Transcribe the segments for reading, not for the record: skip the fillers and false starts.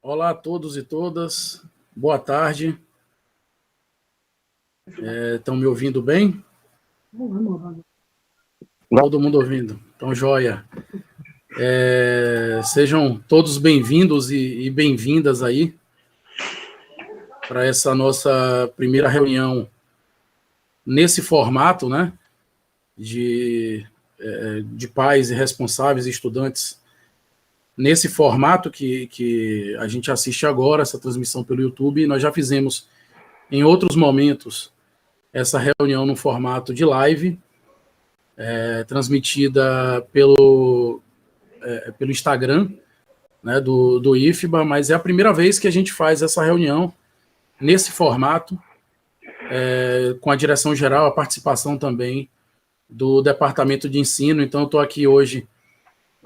Olá a todos e todas, boa tarde. Estão me ouvindo bem? Todo mundo ouvindo? Então, joia. Sejam todos bem-vindos e bem-vindas aí para essa nossa primeira reunião nesse formato, né, de pais e responsáveis e estudantes, nesse formato que a gente assiste agora, essa transmissão pelo YouTube. Nós já fizemos em outros momentos essa reunião no formato de live, transmitida pelo Instagram, né, do IFBA, mas é a primeira vez que a gente faz essa reunião nesse formato, com a direção geral, a participação também do Departamento de Ensino. Então, eu estou aqui hoje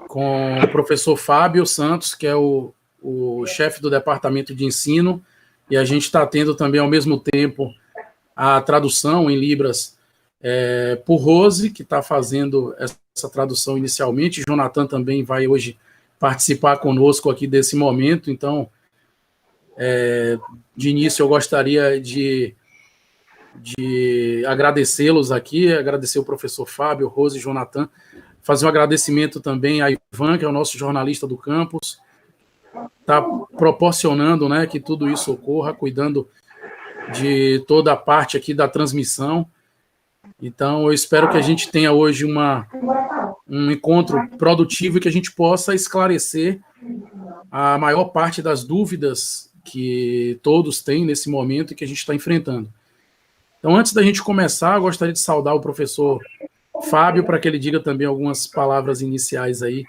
com o professor Fábio Santos, que é o chefe do Departamento de Ensino, e a gente está tendo também, ao mesmo tempo, a tradução em Libras por Rose, que está fazendo essa tradução inicialmente. Jonathan também vai hoje participar conosco aqui desse momento. Então, de início, eu gostaria de agradecê-los aqui, agradecer o professor Fábio, Rose e Jonathan, fazer um agradecimento também a Ivan, que é o nosso jornalista do campus, está proporcionando, né, que tudo isso ocorra, cuidando de toda a parte aqui da transmissão. Então, eu espero que a gente tenha hoje um encontro produtivo e que a gente possa esclarecer a maior parte das dúvidas que todos têm nesse momento e que a gente está enfrentando. Então, antes da gente começar, eu gostaria de saudar o professor Fábio para que ele diga também algumas palavras iniciais aí.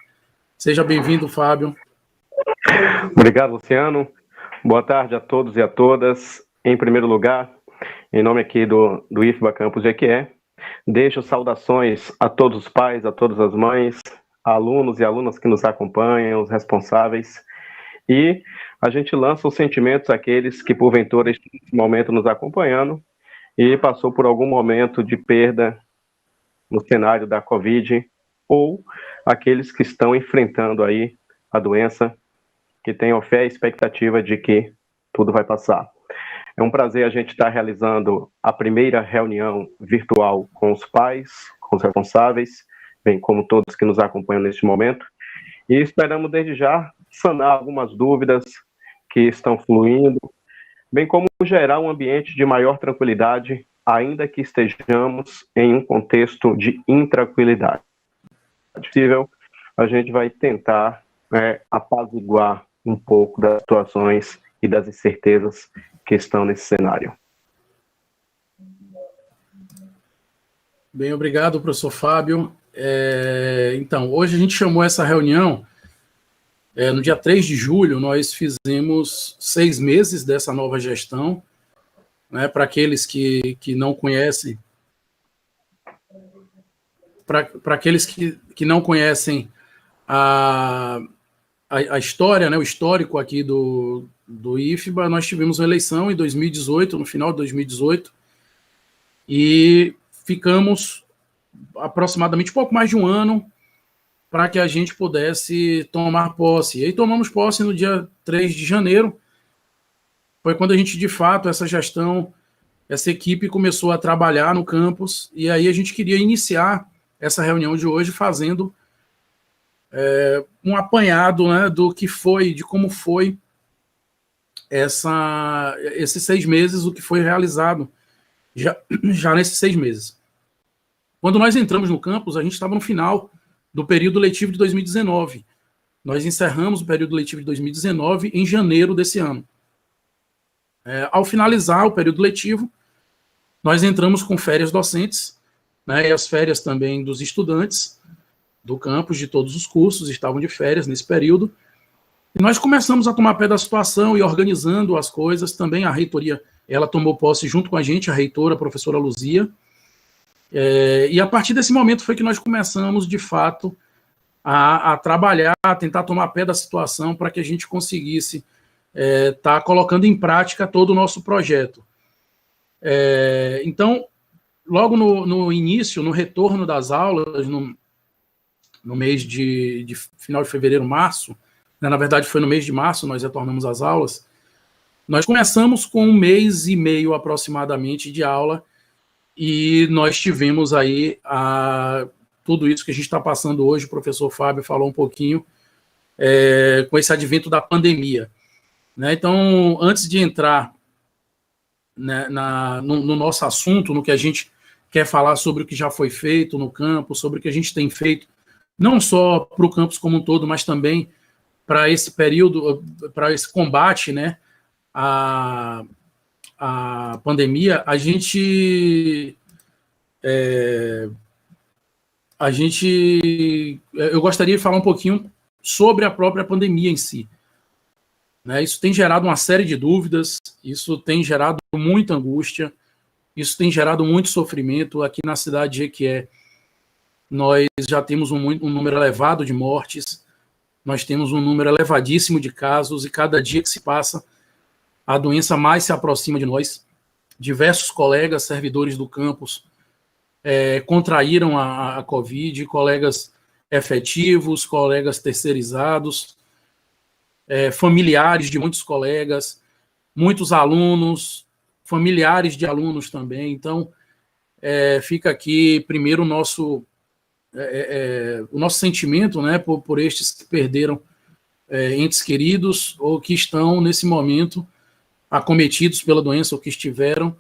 Seja bem-vindo, Fábio. Obrigado, Luciano. Boa tarde a todos e a todas. Em primeiro lugar, em nome aqui do IFBA Campus Jequié, deixo saudações a todos os pais, a todas as mães, alunos e alunas que nos acompanham, os responsáveis, e a gente lança os sentimentos àqueles que, porventura, estão nesse momento nos acompanhando e passou por algum momento de perda no cenário da Covid, ou aqueles que estão enfrentando aí a doença, que tenham fé e expectativa de que tudo vai passar. É um prazer a gente estar realizando a primeira reunião virtual com os pais, com os responsáveis, bem como todos que nos acompanham neste momento, e esperamos desde já sanar algumas dúvidas que estão fluindo, bem como gerar um ambiente de maior tranquilidade, ainda que estejamos em um contexto de intranquilidade. Se possível, a gente vai tentar apaziguar um pouco das situações e das incertezas que estão nesse cenário. Bem, obrigado, professor Fábio. Então, hoje a gente chamou essa reunião, no dia 3 de julho, nós fizemos 6 meses dessa nova gestão, né, para aqueles que não conhecem, para aqueles que não conhecem a história, né, o histórico aqui do IFBA, nós tivemos uma eleição em 2018, no final de 2018, e ficamos aproximadamente um pouco mais de um ano para que a gente pudesse tomar posse. E aí tomamos posse no dia 3 de janeiro, foi quando a gente, de fato, essa gestão, essa equipe começou a trabalhar no campus, e aí a gente queria iniciar essa reunião de hoje fazendo um apanhado, né, do que foi, de como foi esses 6 meses, o que foi realizado já nesses 6 meses. Quando nós entramos no campus, a gente estava no final do período letivo de 2019. Nós encerramos o período letivo de 2019 em janeiro desse ano. Ao finalizar o período letivo, nós entramos com férias docentes, né, e as férias também dos estudantes do campus, de todos os cursos, estavam de férias nesse período, e nós começamos a tomar pé da situação e organizando as coisas. Também a reitoria, ela tomou posse junto com a gente, a reitora, a professora Luzia, e a partir desse momento foi que nós começamos, de fato, a trabalhar, a tentar tomar pé da situação para que a gente conseguisse estar colocando em prática todo o nosso projeto. Então, logo no início, no retorno das aulas, no mês de final de fevereiro, março, né, na verdade foi no mês de março, nós retornamos às aulas, nós começamos com 1 mês e meio aproximadamente de aula, e nós tivemos aí tudo isso que a gente está passando hoje, o professor Fábio falou um pouquinho, com esse advento da pandemia. Né? Então, antes de entrar, né, no nosso assunto, no que a gente quer falar sobre o que já foi feito no campus, sobre o que a gente tem feito, não só para o campus como um todo, mas também para esse período, para esse combate, né, a pandemia, eu gostaria de falar um pouquinho sobre a própria pandemia em si. Né? Isso tem gerado uma série de dúvidas, isso tem gerado muita angústia, isso tem gerado muito sofrimento. Aqui na cidade de Jequié, nós já temos um número elevado de mortes, nós temos um número elevadíssimo de casos, e cada dia que se passa, a doença mais se aproxima de nós. Diversos colegas, servidores do campus, contraíram a Covid, colegas efetivos, colegas terceirizados, familiares de muitos colegas, muitos alunos, familiares de alunos também. Então, fica aqui primeiro o nosso sentimento, né, por estes que perderam entes queridos ou que estão nesse momento acometidos pela doença, ou que estiveram,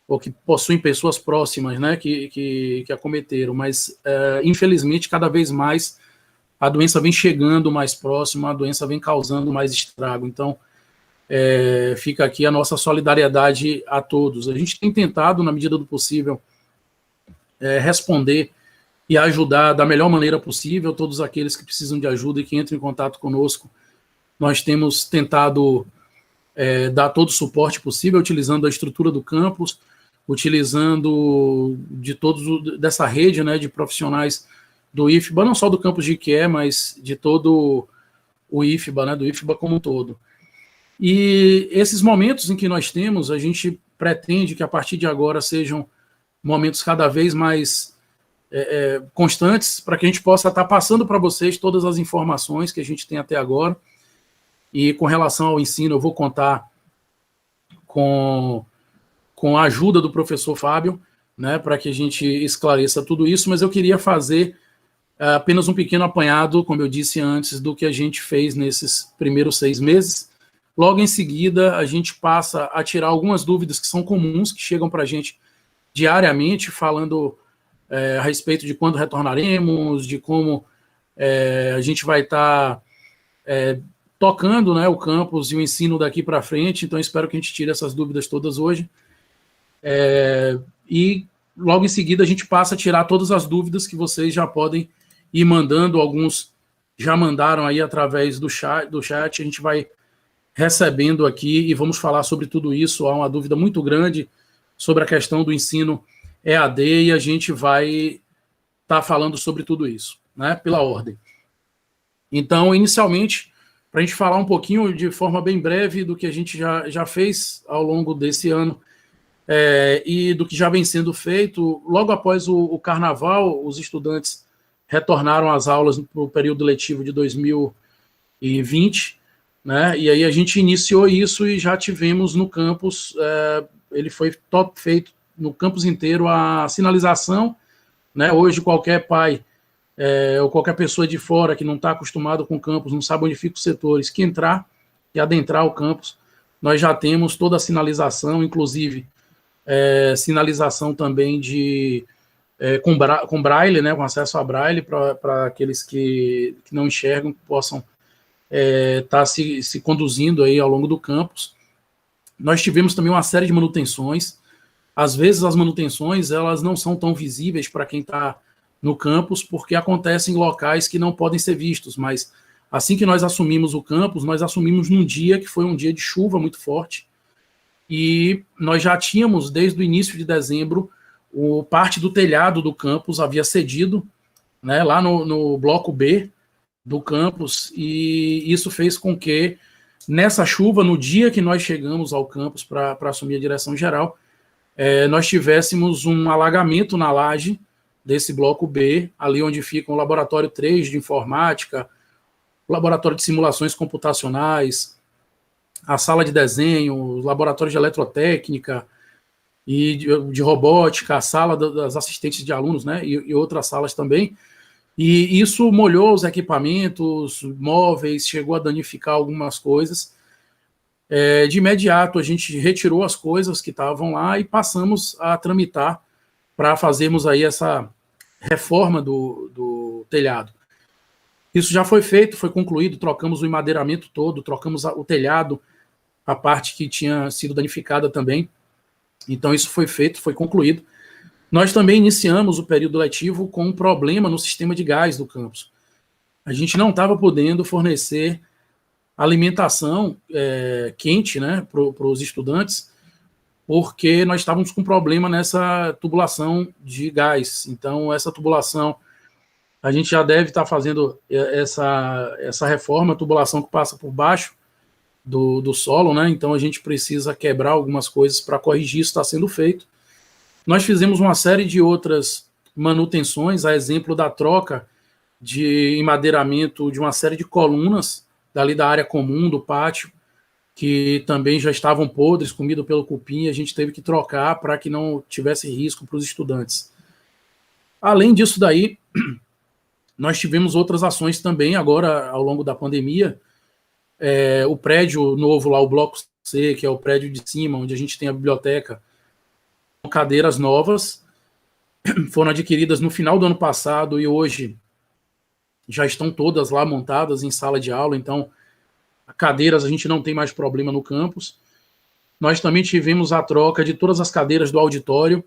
ou que possuem pessoas próximas, né, que acometeram. Mas, infelizmente, cada vez mais a doença vem chegando mais próxima, a doença vem causando mais estrago. Então, fica aqui a nossa solidariedade a todos. A gente tem tentado, na medida do possível, responder e ajudar da melhor maneira possível todos aqueles que precisam de ajuda e que entram em contato conosco. Nós temos tentado dar todo o suporte possível, utilizando a estrutura do campus, utilizando dessa rede, né, de profissionais do IFBA, não só do campus de Jequié, mas de todo o IFBA, né, do IFBA como um todo. E esses momentos em que nós temos, a gente pretende que a partir de agora sejam momentos cada vez mais constantes, para que a gente possa estar passando para vocês todas as informações que a gente tem até agora. E com relação ao ensino, eu vou contar com a ajuda do professor Fábio, né, para que a gente esclareça tudo isso, mas eu queria fazer apenas um pequeno apanhado, como eu disse antes, do que a gente fez nesses primeiros 6 meses. Logo em seguida, a gente passa a tirar algumas dúvidas que são comuns, que chegam para a gente diariamente, falando a respeito de quando retornaremos, de como a gente vai estar tocando, né, o campus e o ensino daqui para frente. Então, espero que a gente tire essas dúvidas todas hoje. E logo em seguida a gente passa a tirar todas as dúvidas que vocês já podem ir mandando. Alguns já mandaram aí através do chat, a gente vai recebendo aqui e vamos falar sobre tudo isso. Há uma dúvida muito grande sobre a questão do ensino EAD e a gente vai estar falando sobre tudo isso, né, pela ordem. Então, inicialmente, para a gente falar um pouquinho de forma bem breve do que a gente já fez ao longo desse ano e do que já vem sendo feito. Logo após o Carnaval, os estudantes retornaram às aulas no período letivo de 2020, né? E aí a gente iniciou isso e já tivemos no campus, ele foi feito no campus inteiro a sinalização, né? Hoje qualquer pai ou qualquer pessoa de fora que não está acostumado com o campus, não sabe onde ficam os setores, que entrar e adentrar o campus, nós já temos toda a sinalização, inclusive sinalização também com braille, né, com acesso a braille, para aqueles que não enxergam, que possam estar se conduzindo aí ao longo do campus. Nós tivemos também uma série de manutenções. Às vezes as manutenções elas não são tão visíveis para quem está no campus, porque acontecem em locais que não podem ser vistos, mas assim que nós assumimos o campus, nós assumimos num dia que foi um dia de chuva muito forte, e nós já tínhamos, desde o início de dezembro, parte do telhado do campus havia cedido, né, lá no bloco B do campus, e isso fez com que, nessa chuva, no dia que nós chegamos ao campus para assumir a direção geral, nós tivéssemos um alagamento na laje desse bloco B, ali onde fica o laboratório 3 de informática, o laboratório de simulações computacionais, a sala de desenho, o laboratório de eletrotécnica e de robótica, a sala das assistentes de alunos, né, e outras salas também. E isso molhou os equipamentos, móveis, chegou a danificar algumas coisas. De imediato, a gente retirou as coisas que estavam lá e passamos a tramitar para fazermos aí essa reforma do telhado. Isso já foi feito, foi concluído, trocamos o emadeiramento todo, trocamos o telhado, a parte que tinha sido danificada também. Então isso foi feito, foi concluído. Nós também iniciamos o período letivo com um problema no sistema de gás do campus. A gente não estava podendo fornecer alimentação quente, né, para os estudantes, porque nós estávamos com problema nessa tubulação de gás. Então, essa tubulação, a gente já deve estar fazendo essa reforma, a tubulação que passa por baixo do solo, né? Então, a gente precisa quebrar algumas coisas para corrigir, isso está sendo feito. Nós fizemos uma série de outras manutenções, a exemplo da troca de emadeiramento de uma série de colunas dali da área comum, do pátio, que também já estavam podres, comido pelo cupim, a gente teve que trocar para que não tivesse risco para os estudantes. Além disso daí, nós tivemos outras ações também, agora, ao longo da pandemia. O prédio novo lá, o Bloco C, que é o prédio de cima, onde a gente tem a biblioteca, cadeiras novas, foram adquiridas no final do ano passado e hoje já estão todas lá montadas em sala de aula, então cadeiras a gente não tem mais problema no campus. Nós também tivemos a troca de todas as cadeiras do auditório.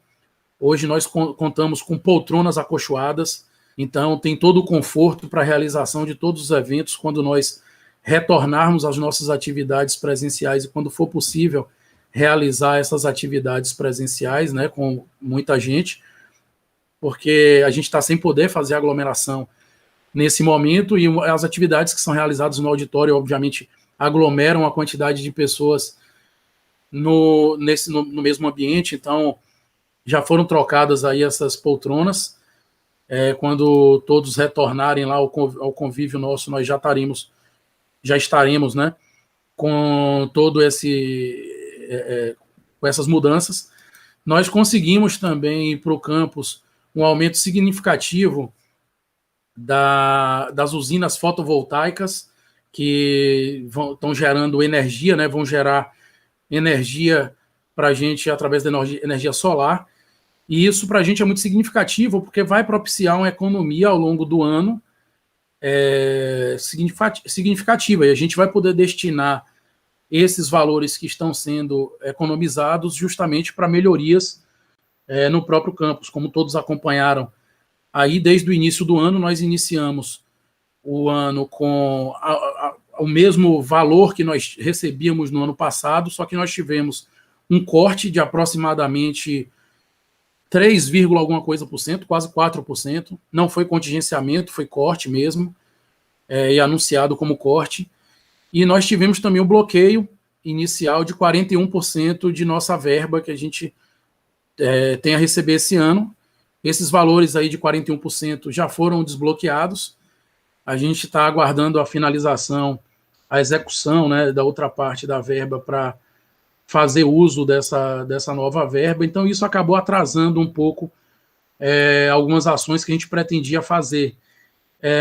Hoje nós contamos com poltronas acolchoadas, então tem todo o conforto para a realização de todos os eventos quando nós retornarmos às nossas atividades presenciais e quando for possível realizar essas atividades presenciais, né, com muita gente, porque a gente está sem poder fazer aglomeração nesse momento, e as atividades que são realizadas no auditório, obviamente, aglomeram a quantidade de pessoas no mesmo ambiente, então já foram trocadas aí essas poltronas. Quando todos retornarem lá ao convívio nosso, nós já estaremos, né, com todo com essas mudanças. Nós conseguimos também ir para o campus um aumento significativo das usinas fotovoltaicas que estão gerando energia, né, vão gerar energia para a gente através da energia solar, e isso para a gente é muito significativo, porque vai propiciar uma economia ao longo do ano significativa, e a gente vai poder destinar esses valores que estão sendo economizados justamente para melhorias no próprio campus. Como todos acompanharam, aí desde o início do ano nós iniciamos o ano com o mesmo valor que nós recebíamos no ano passado, só que nós tivemos um corte de aproximadamente 3, alguma coisa por cento, quase 4%. Não foi contingenciamento, foi corte mesmo, e anunciado como corte. E nós tivemos também o bloqueio inicial de 41% de nossa verba que a gente tem a receber esse ano. Esses valores aí de 41% já foram desbloqueados. A gente está aguardando a finalização, a execução, né, da outra parte da verba para fazer uso dessa nova verba. Então, isso acabou atrasando um pouco algumas ações que a gente pretendia fazer.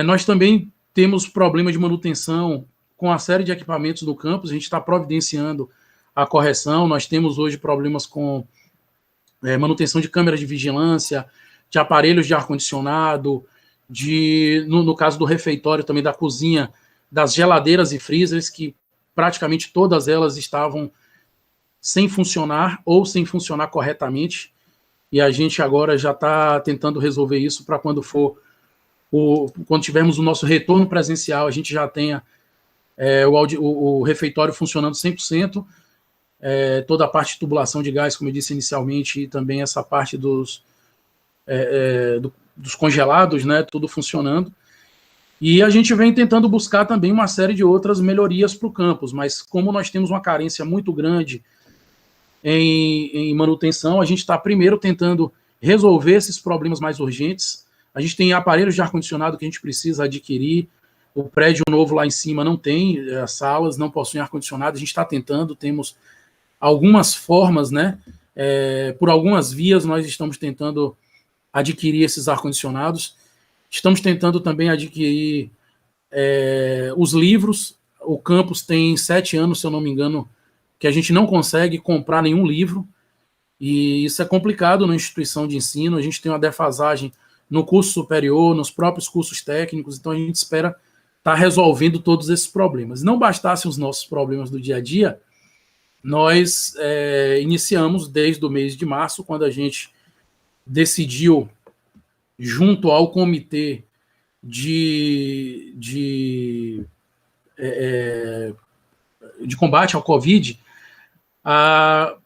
Nós também temos problema de manutenção com a série de equipamentos do campus, a gente está providenciando a correção. Nós temos hoje problemas com manutenção de câmeras de vigilância, de aparelhos de ar-condicionado, no caso do refeitório também, da cozinha, das geladeiras e freezers, que praticamente todas elas estavam sem funcionar ou sem funcionar corretamente, e a gente agora já está tentando resolver isso para quando tivermos o nosso retorno presencial, a gente já tenha o refeitório funcionando 100%, toda a parte de tubulação de gás, como eu disse inicialmente, e também essa parte dos congelados, né, tudo funcionando. E a gente vem tentando buscar também uma série de outras melhorias para o campus, mas como nós temos uma carência muito grande em manutenção, a gente está primeiro tentando resolver esses problemas mais urgentes. A gente tem aparelhos de ar-condicionado que a gente precisa adquirir, O prédio novo lá em cima não tem salas, não possui ar-condicionado. A gente está tentando, temos algumas formas, né? Por algumas vias nós estamos tentando adquirir esses ar-condicionados. Estamos tentando também adquirir os livros. O campus tem 7 anos, se eu não me engano, que a gente não consegue comprar nenhum livro. E isso é complicado na instituição de ensino. A gente tem uma defasagem no curso superior, nos próprios cursos técnicos. Então a gente espera estar resolvendo todos esses problemas. Não bastassem os nossos problemas do dia a dia, nós iniciamos desde o mês de março, quando a gente decidiu, junto ao comitê de combate ao Covid,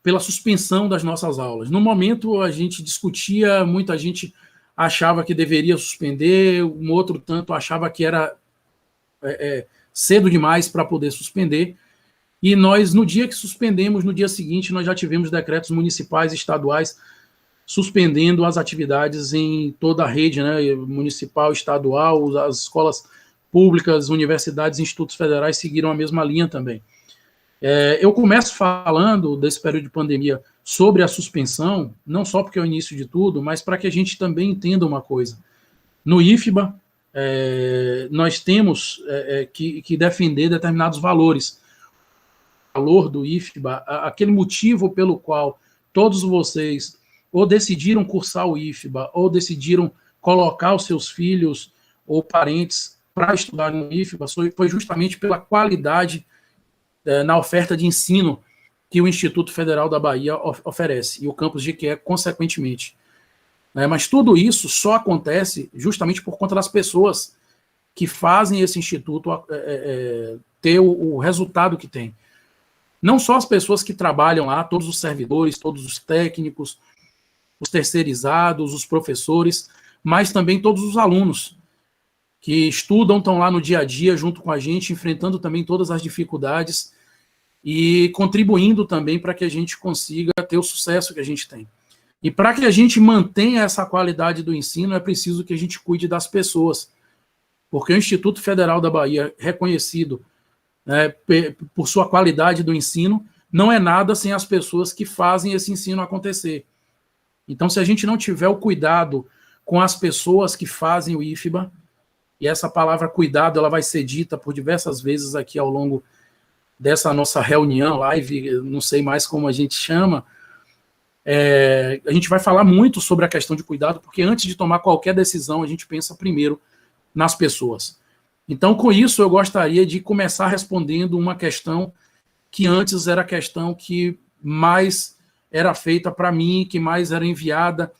pela suspensão das nossas aulas. No momento, a gente discutia, muita gente achava que deveria suspender, um outro tanto achava que era cedo demais para poder suspender. E nós, no dia que suspendemos, no dia seguinte, nós já tivemos decretos municipais e estaduais suspendendo as atividades em toda a rede, né, municipal, estadual, as escolas públicas, universidades e institutos federais seguiram a mesma linha também. Eu começo falando desse período de pandemia sobre a suspensão, não só porque é o início de tudo, mas para que a gente também entenda uma coisa. No IFBA, nós temos que defender determinados valores. O valor do IFBA, aquele motivo pelo qual todos vocês ou decidiram cursar o IFBA, ou decidiram colocar os seus filhos ou parentes para estudar no IFBA, foi justamente pela qualidade na oferta de ensino que o Instituto Federal da Bahia oferece, e o campus Jequié, consequentemente. Mas tudo isso só acontece justamente por conta das pessoas que fazem esse instituto ter o resultado que tem. Não só as pessoas que trabalham lá, todos os servidores, todos os técnicos, os terceirizados, os professores, mas também todos os alunos que estudam, estão lá no dia a dia junto com a gente, enfrentando também todas as dificuldades e contribuindo também para que a gente consiga ter o sucesso que a gente tem. E para que a gente mantenha essa qualidade do ensino, é preciso que a gente cuide das pessoas, porque o Instituto Federal da Bahia, reconhecido por sua qualidade do ensino, não é nada sem as pessoas que fazem esse ensino acontecer. Então, se a gente não tiver o cuidado com as pessoas que fazem o IFBA, e essa palavra cuidado ela vai ser dita por diversas vezes aqui ao longo dessa nossa reunião, live, não sei mais como a gente chama, a gente vai falar muito sobre a questão de cuidado, porque antes de tomar qualquer decisão, a gente pensa primeiro nas pessoas. Então, com isso, eu gostaria de começar respondendo uma questão que antes era a questão que mais era feita para mim, que mais era enviada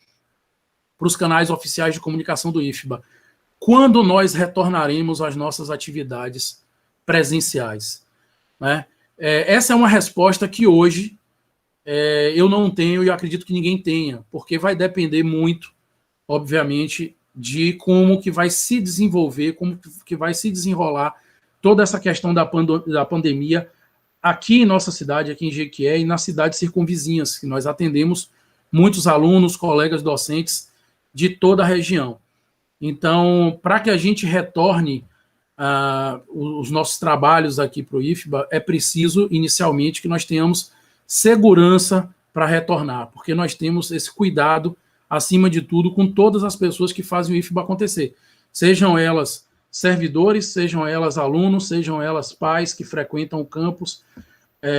para os canais oficiais de comunicação do IFBA. Quando nós retornaremos às nossas atividades presenciais? Essa é uma resposta que hoje eu não tenho e eu acredito que ninguém tenha, porque vai depender muito, obviamente, de como que vai se desenvolver, como que vai se desenrolar toda essa questão da pandemia aqui em nossa cidade, aqui em Jequié e nas cidades circunvizinhas, que nós atendemos muitos alunos, colegas docentes de toda a região. Então, para que a gente retorne os nossos trabalhos aqui para o IFBA, é preciso, inicialmente, que nós tenhamos segurança para retornar, porque nós temos esse cuidado, acima de tudo, com todas as pessoas que fazem o IFBA acontecer. Sejam elas servidores, sejam elas alunos, sejam elas pais que frequentam o campus,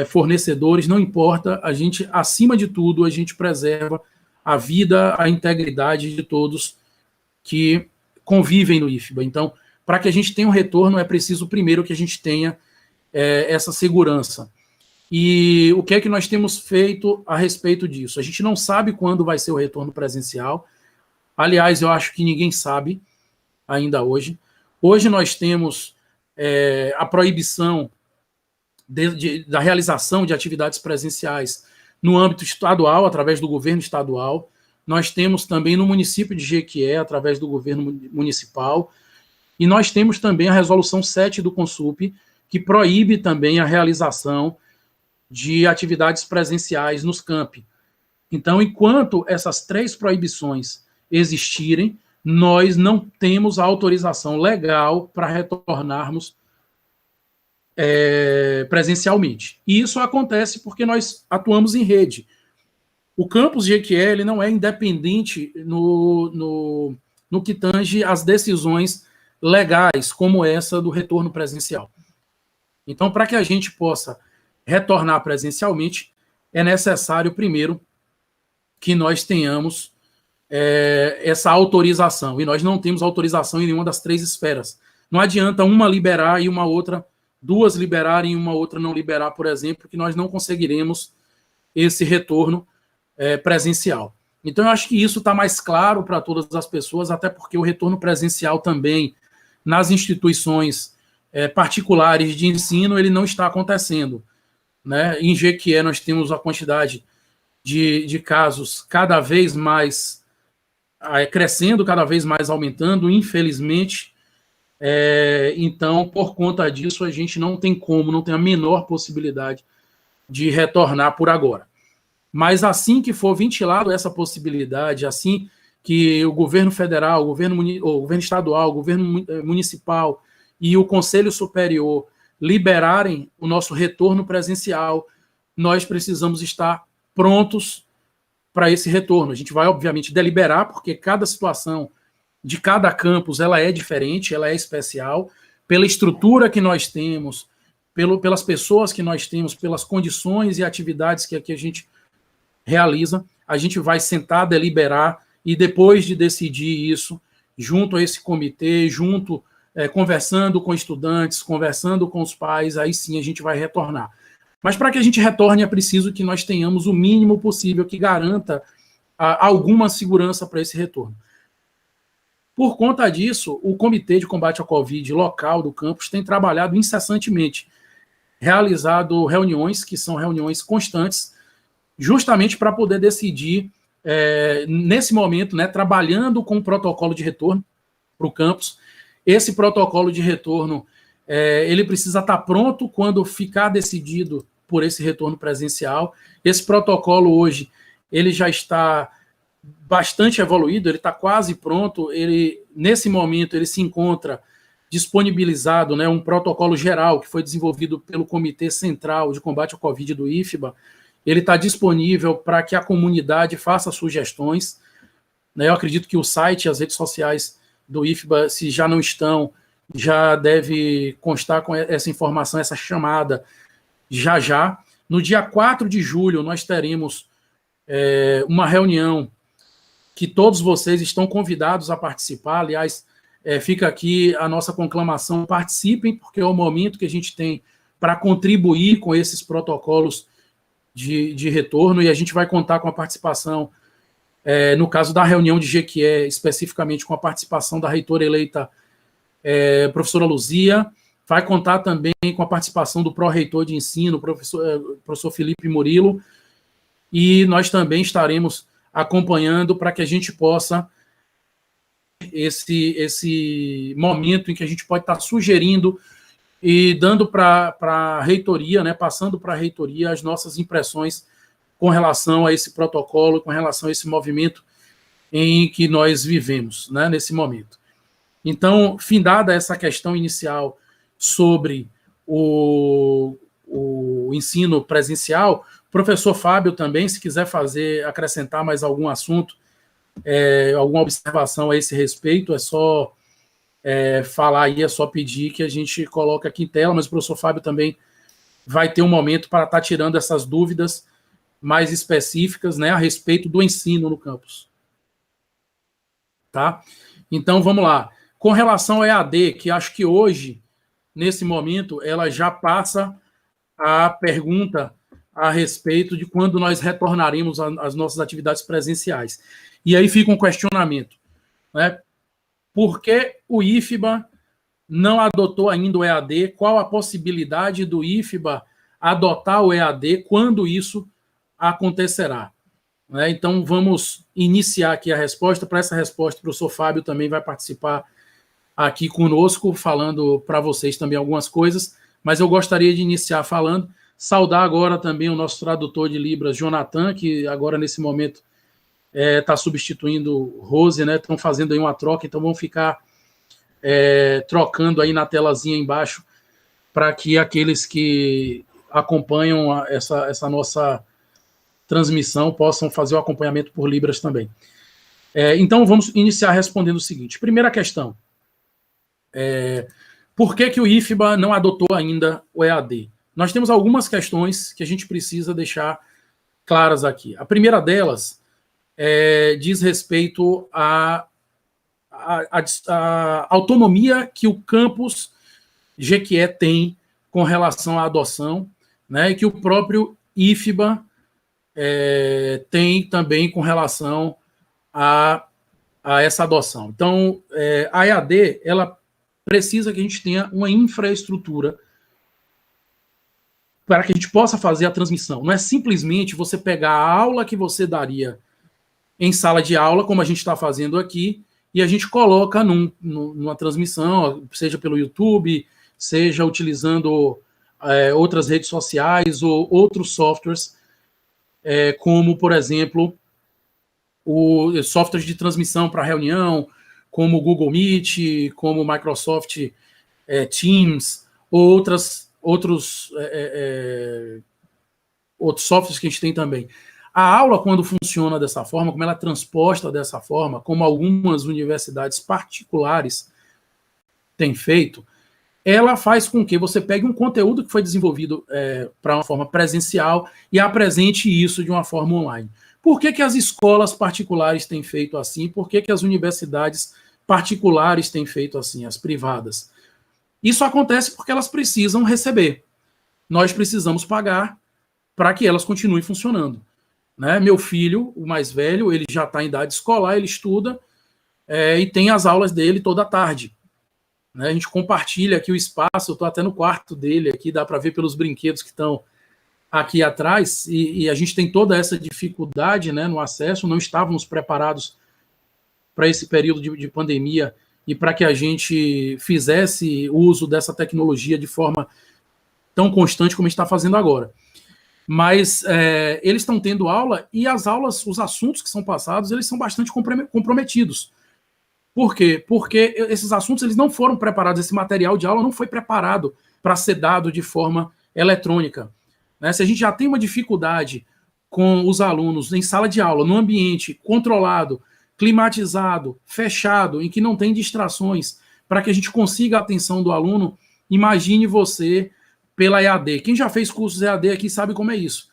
fornecedores, não importa, a gente, acima de tudo, a gente preserva a vida, a integridade de todos que convivem no IFBA. Então, para que a gente tenha um retorno, é preciso primeiro que a gente tenha essa segurança. E o que é que nós temos feito a respeito disso? A gente não sabe quando vai ser o retorno presencial. Aliás, eu acho que ninguém sabe ainda hoje. Hoje nós temos a proibição da realização de atividades presenciais no âmbito estadual, através do governo estadual. Nós temos também no município de Jequié, através do governo municipal. E nós temos também a resolução 7 do Consup, que proíbe também a realização de atividades presenciais nos campi. Então, enquanto essas 3 proibições existirem, nós não temos a autorização legal para retornarmos presencialmente. E isso acontece porque nós atuamos em rede. O campus Jequié ele não é independente no que tange às decisões legais, como essa do retorno presencial. Então, para que a gente possa retornar presencialmente, é necessário, primeiro, que nós tenhamos essa autorização. E nós não temos autorização em nenhuma das 3 esferas. Não adianta uma liberar e uma outra, 2 liberarem e uma outra não liberar, por exemplo, que nós não conseguiremos esse retorno presencial. Então, eu acho que isso está mais claro para todas as pessoas, até porque o retorno presencial também, nas instituições particulares de ensino, ele não está acontecendo. Né? Em Jequié, nós temos a quantidade de casos cada vez mais crescendo, cada vez mais aumentando, infelizmente. Então, por conta disso, a gente não tem a menor possibilidade de retornar por agora. Mas assim que for ventilado essa possibilidade, assim que o governo federal, o governo estadual, o governo municipal e o Conselho Superior liberarem o nosso retorno presencial, nós precisamos estar prontos para esse retorno. A gente vai, obviamente, deliberar, porque cada situação de cada campus ela é diferente, ela é especial, pela estrutura que nós temos, pelas pessoas que nós temos, pelas condições e atividades que aqui a gente realiza, a gente vai sentar, deliberar, e depois de decidir isso, junto a esse comitê, conversando com estudantes, conversando com os pais, aí sim a gente vai retornar. Mas para que a gente retorne, é preciso que nós tenhamos o mínimo possível que garanta alguma segurança para esse retorno. Por conta disso, o Comitê de Combate ao Covid local do campus tem trabalhado incessantemente, realizado reuniões, que são reuniões constantes, justamente para poder decidir, nesse momento, né, trabalhando com o protocolo de retorno para o campus. Esse protocolo de retorno, ele precisa estar pronto quando ficar decidido por esse retorno presencial. Esse protocolo hoje, ele já está bastante evoluído, ele está quase pronto, nesse momento ele se encontra disponibilizado, né, um protocolo geral que foi desenvolvido pelo Comitê Central de Combate ao Covid do IFBA. Ele está disponível para que a comunidade faça sugestões. Né? Eu acredito que o site e as redes sociais do IFBA, se já não estão, já deve constar com essa informação, essa chamada já. No dia 4 de julho, nós teremos uma reunião que todos vocês estão convidados a participar. Aliás, fica aqui a nossa conclamação, participem, porque é o momento que a gente tem para contribuir com esses protocolos de retorno, e a gente vai contar com a participação, no caso da reunião de Jequié, especificamente com a participação da reitora eleita, professora Luzia, vai contar também com a participação do pró-reitor de ensino, professor Felipe Murilo, e nós também estaremos acompanhando para que a gente possa, esse momento em que a gente pode estar sugerindo e dando para a reitoria, né, passando para a reitoria as nossas impressões com relação a esse protocolo, com relação a esse movimento em que nós vivemos, né, nesse momento. Então, findada essa questão inicial sobre o ensino presencial, o professor Fábio também, se quiser acrescentar mais algum assunto, alguma observação a esse respeito, é só falar aí, é só pedir que a gente coloque aqui em tela, mas o professor Fábio também vai ter um momento para estar tirando essas dúvidas mais específicas, né, a respeito do ensino no campus. Tá? Então, vamos lá. Com relação ao EAD, que acho que hoje, nesse momento, ela já passa a pergunta a respeito de quando nós retornaremos às nossas atividades presenciais. E aí fica um questionamento, né? Por que o IFBA não adotou ainda o EAD? Qual a possibilidade do IFBA adotar o EAD? Quando isso acontecerá? Né? Então, vamos iniciar aqui a resposta. Para essa resposta, o professor Fábio também vai participar aqui conosco, falando para vocês também algumas coisas, mas eu gostaria de iniciar saudar agora também o nosso tradutor de Libras, Jonathan, que agora, nesse momento, está substituindo Rose, né? Estão fazendo aí uma troca, então vão ficar trocando aí na telazinha embaixo para que aqueles que acompanham essa nossa transmissão possam fazer o acompanhamento por Libras também. Então, vamos iniciar respondendo o seguinte. Primeira questão. Por que o IFBA não adotou ainda o EAD? Nós temos algumas questões que a gente precisa deixar claras aqui. A primeira delas diz respeito à autonomia que o campus Jequié tem com relação à adoção, né, e que o próprio IFBA tem também com relação a essa adoção. Então, a EAD, ela precisa que a gente tenha uma infraestrutura para que a gente possa fazer a transmissão. Não é simplesmente você pegar a aula que você daria em sala de aula, como a gente está fazendo aqui, e a gente coloca numa transmissão, seja pelo YouTube, seja utilizando outras redes sociais ou outros softwares, como, por exemplo, o software de transmissão para reunião, como o Google Meet, como o Microsoft Teams, ou outros softwares que a gente tem também. A aula, quando funciona dessa forma, como ela é transposta dessa forma, como algumas universidades particulares têm feito, ela faz com que você pegue um conteúdo que foi desenvolvido para uma forma presencial e apresente isso de uma forma online. Por que as escolas particulares têm feito assim? Por que as universidades particulares têm feito assim, as privadas? Isso acontece porque elas precisam receber. Nós precisamos pagar para que elas continuem funcionando. Né? Meu filho, o mais velho, ele já está em idade escolar, ele estuda e tem as aulas dele toda tarde. Né? A gente compartilha aqui o espaço, eu estou até no quarto dele aqui, dá para ver pelos brinquedos que estão aqui atrás, e a gente tem toda essa dificuldade, né, no acesso, não estávamos preparados para esse período de pandemia e para que a gente fizesse uso dessa tecnologia de forma tão constante como a gente está fazendo agora. Mas eles estão tendo aula e as aulas, os assuntos que são passados, eles são bastante comprometidos. Por quê? Porque esses assuntos eles não foram preparados, esse material de aula não foi preparado para ser dado de forma eletrônica. Né? Se a gente já tem uma dificuldade com os alunos em sala de aula, num ambiente controlado, climatizado, fechado, em que não tem distrações, para que a gente consiga a atenção do aluno, imagine você pela EAD. Quem já fez cursos EAD aqui sabe como é isso.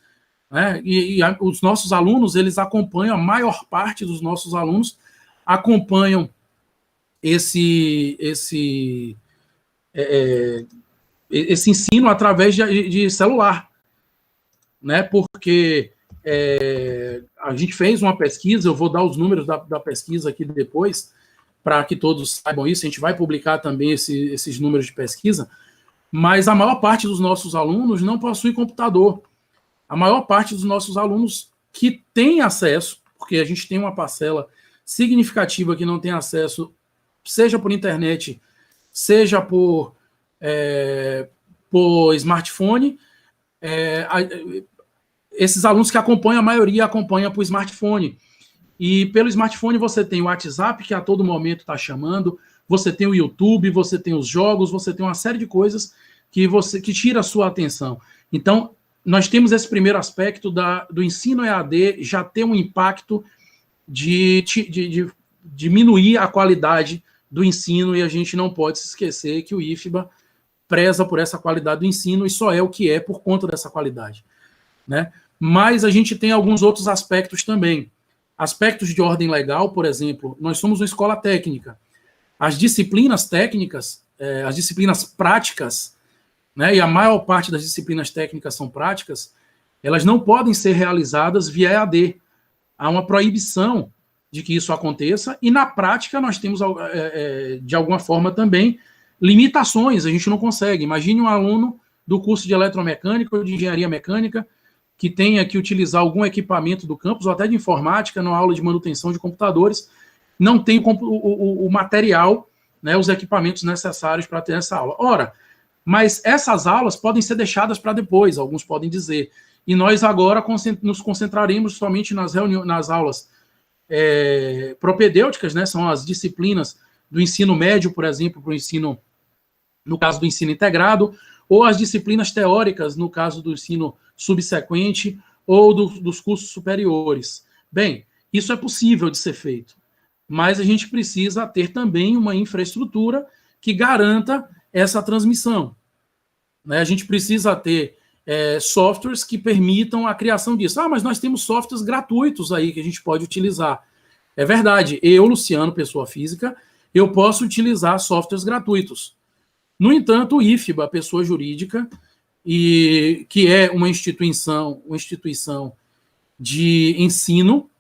Né? E os nossos alunos, eles acompanham, a maior parte dos nossos alunos acompanham esse ensino através de celular. Né? Porque a gente fez uma pesquisa, eu vou dar os números da pesquisa aqui depois, para que todos saibam isso, a gente vai publicar também esses números de pesquisa, mas a maior parte dos nossos alunos não possui computador. A maior parte dos nossos alunos que tem acesso, porque a gente tem uma parcela significativa que não tem acesso, seja por internet, seja por smartphone, esses alunos que acompanham, a maioria acompanha por smartphone. E pelo smartphone você tem o WhatsApp, que a todo momento está chamando, você tem o YouTube, você tem os jogos, você tem uma série de coisas que tira a sua atenção. Então, nós temos esse primeiro aspecto do ensino EAD já ter um impacto de diminuir a qualidade do ensino, e a gente não pode se esquecer que o IFBA preza por essa qualidade do ensino e só é o que é por conta dessa qualidade. Né? Mas a gente tem alguns outros aspectos também. Aspectos de ordem legal, por exemplo, nós somos uma escola técnica. As disciplinas técnicas, as disciplinas práticas, né, e a maior parte das disciplinas técnicas são práticas, elas não podem ser realizadas via EAD. Há uma proibição de que isso aconteça, e na prática nós temos, de alguma forma também, limitações, a gente não consegue. Imagine um aluno do curso de eletromecânica ou de engenharia mecânica que tenha que utilizar algum equipamento do campus, ou até de informática, numa aula de manutenção de computadores, não tem o material, né, os equipamentos necessários para ter essa aula. Ora, mas essas aulas podem ser deixadas para depois, alguns podem dizer, e nós agora nos concentraremos somente nas aulas propedêuticas, né? São as disciplinas do ensino médio, por exemplo, para o ensino, no caso do ensino integrado, ou as disciplinas teóricas, no caso do ensino subsequente, ou dos cursos superiores. Bem, isso é possível de ser feito, mas a gente precisa ter também uma infraestrutura que garanta essa transmissão, né? A gente precisa ter softwares que permitam a criação disso. Mas nós temos softwares gratuitos aí que a gente pode utilizar. É verdade, eu, Luciano, pessoa física, eu posso utilizar softwares gratuitos. No entanto, o IFBA, pessoa jurídica, e que é uma instituição de ensino,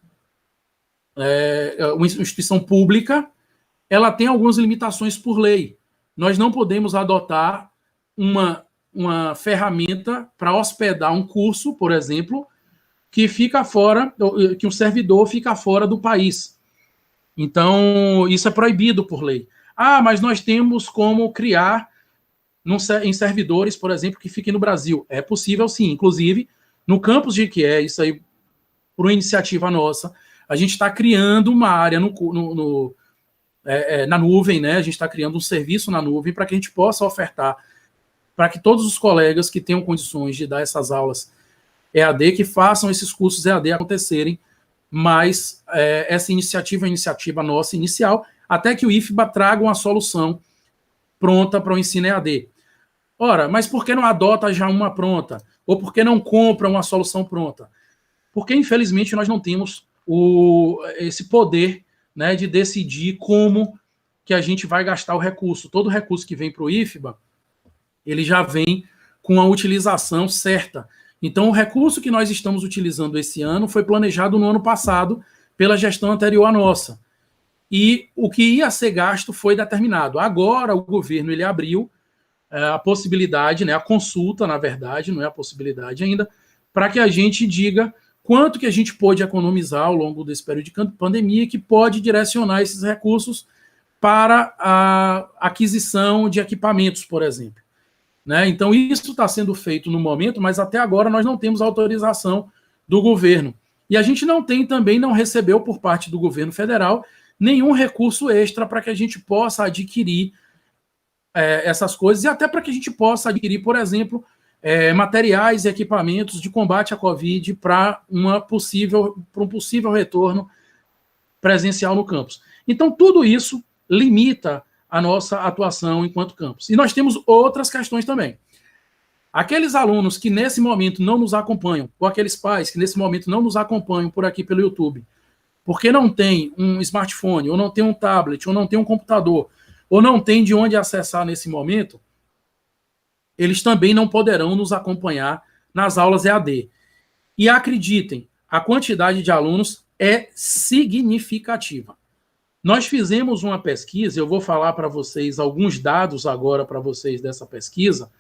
uma instituição pública, ela tem algumas limitações por lei. Nós não podemos adotar uma ferramenta para hospedar um curso, por exemplo, que fica fora, que um servidor fica fora do país. Então, isso é proibido por lei. Mas nós temos como criar em servidores, por exemplo, que fiquem no Brasil. É possível, sim. Inclusive, no campus de Jequié, isso aí, por uma iniciativa nossa, a gente está criando uma área na nuvem, né? A gente está criando um serviço na nuvem para que a gente possa ofertar para que todos os colegas que tenham condições de dar essas aulas EAD, que façam esses cursos EAD acontecerem, mas essa iniciativa é a iniciativa nossa inicial, até que o IFBA traga uma solução pronta para o ensino EAD. Ora, mas por que não adota já uma pronta? Ou por que não compra uma solução pronta? Porque, infelizmente, nós não temos esse poder, né, de decidir como que a gente vai gastar o recurso. Todo recurso que vem para o IFBA, ele já vem com a utilização certa. Então, o recurso que nós estamos utilizando esse ano foi planejado no ano passado pela gestão anterior à nossa. E o que ia ser gasto foi determinado. Agora, o governo ele abriu a possibilidade, né, a consulta, na verdade, não é a possibilidade ainda, para que a gente diga quanto que a gente pôde economizar ao longo desse período de pandemia, que pode direcionar esses recursos para a aquisição de equipamentos, por exemplo. Né? Então, isso está sendo feito no momento, mas até agora nós não temos autorização do governo. E a gente não recebeu por parte do governo federal nenhum recurso extra para que a gente possa adquirir essas coisas e até para que a gente possa adquirir, por exemplo, materiais e equipamentos de combate à Covid para um possível retorno presencial no campus. Então, tudo isso limita a nossa atuação enquanto campus. E nós temos outras questões também. Aqueles alunos que nesse momento não nos acompanham, ou aqueles pais que nesse momento não nos acompanham por aqui pelo YouTube, porque não tem um smartphone, ou não tem um tablet, ou não tem um computador, ou não tem de onde acessar nesse momento, eles também não poderão nos acompanhar nas aulas EAD. E acreditem, a quantidade de alunos é significativa. Nós fizemos uma pesquisa, eu vou falar para vocês alguns dados agora para vocês dessa pesquisa,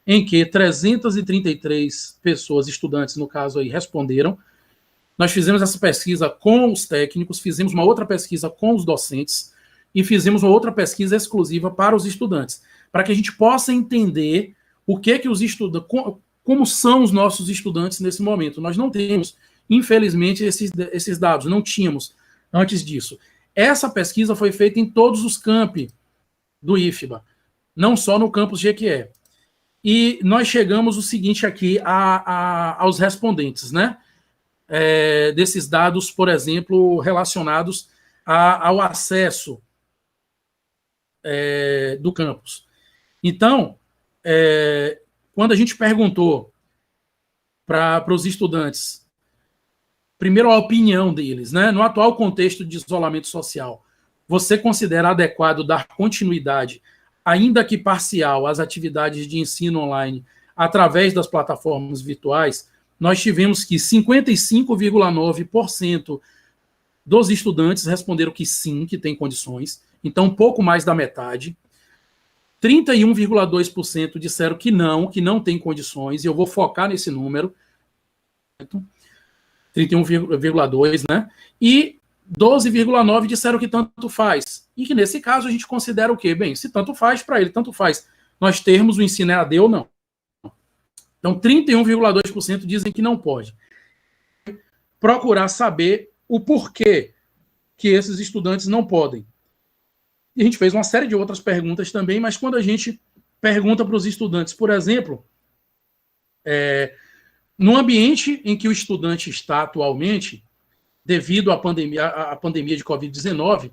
em que 333 pessoas, estudantes no caso aí, responderam. Nós fizemos essa pesquisa com os técnicos, fizemos uma outra pesquisa com os docentes e fizemos uma outra pesquisa exclusiva para os estudantes, para que a gente possa entender o que os estudantes, como são os nossos estudantes nesse momento. Nós não temos, infelizmente, esses dados, não tínhamos antes disso. Essa pesquisa foi feita em todos os campi do IFBA, não só no campus Jequié. E nós chegamos o seguinte aqui aos respondentes, né? Desses dados, por exemplo, relacionados ao acesso do campus. Então, quando a gente perguntou para os estudantes, primeiro a opinião deles, né? No atual contexto de isolamento social, você considera adequado dar continuidade, ainda que parcial, às atividades de ensino online através das plataformas virtuais? Nós tivemos que 55,9% dos estudantes responderam que sim, que tem condições, então um pouco mais da metade. 31,2% disseram que não tem condições, e eu vou focar nesse número, 31,2%, né? E 12,9% disseram que tanto faz. E que nesse caso a gente considera o quê? Bem, se tanto faz, para ele tanto faz nós termos o ensino EAD ou não. Então, 31,2% dizem que não pode. Procurar saber o porquê que esses estudantes não podem. E a gente fez uma série de outras perguntas também, mas quando a gente pergunta para os estudantes, por exemplo, no ambiente em que o estudante está atualmente, devido à pandemia de Covid-19,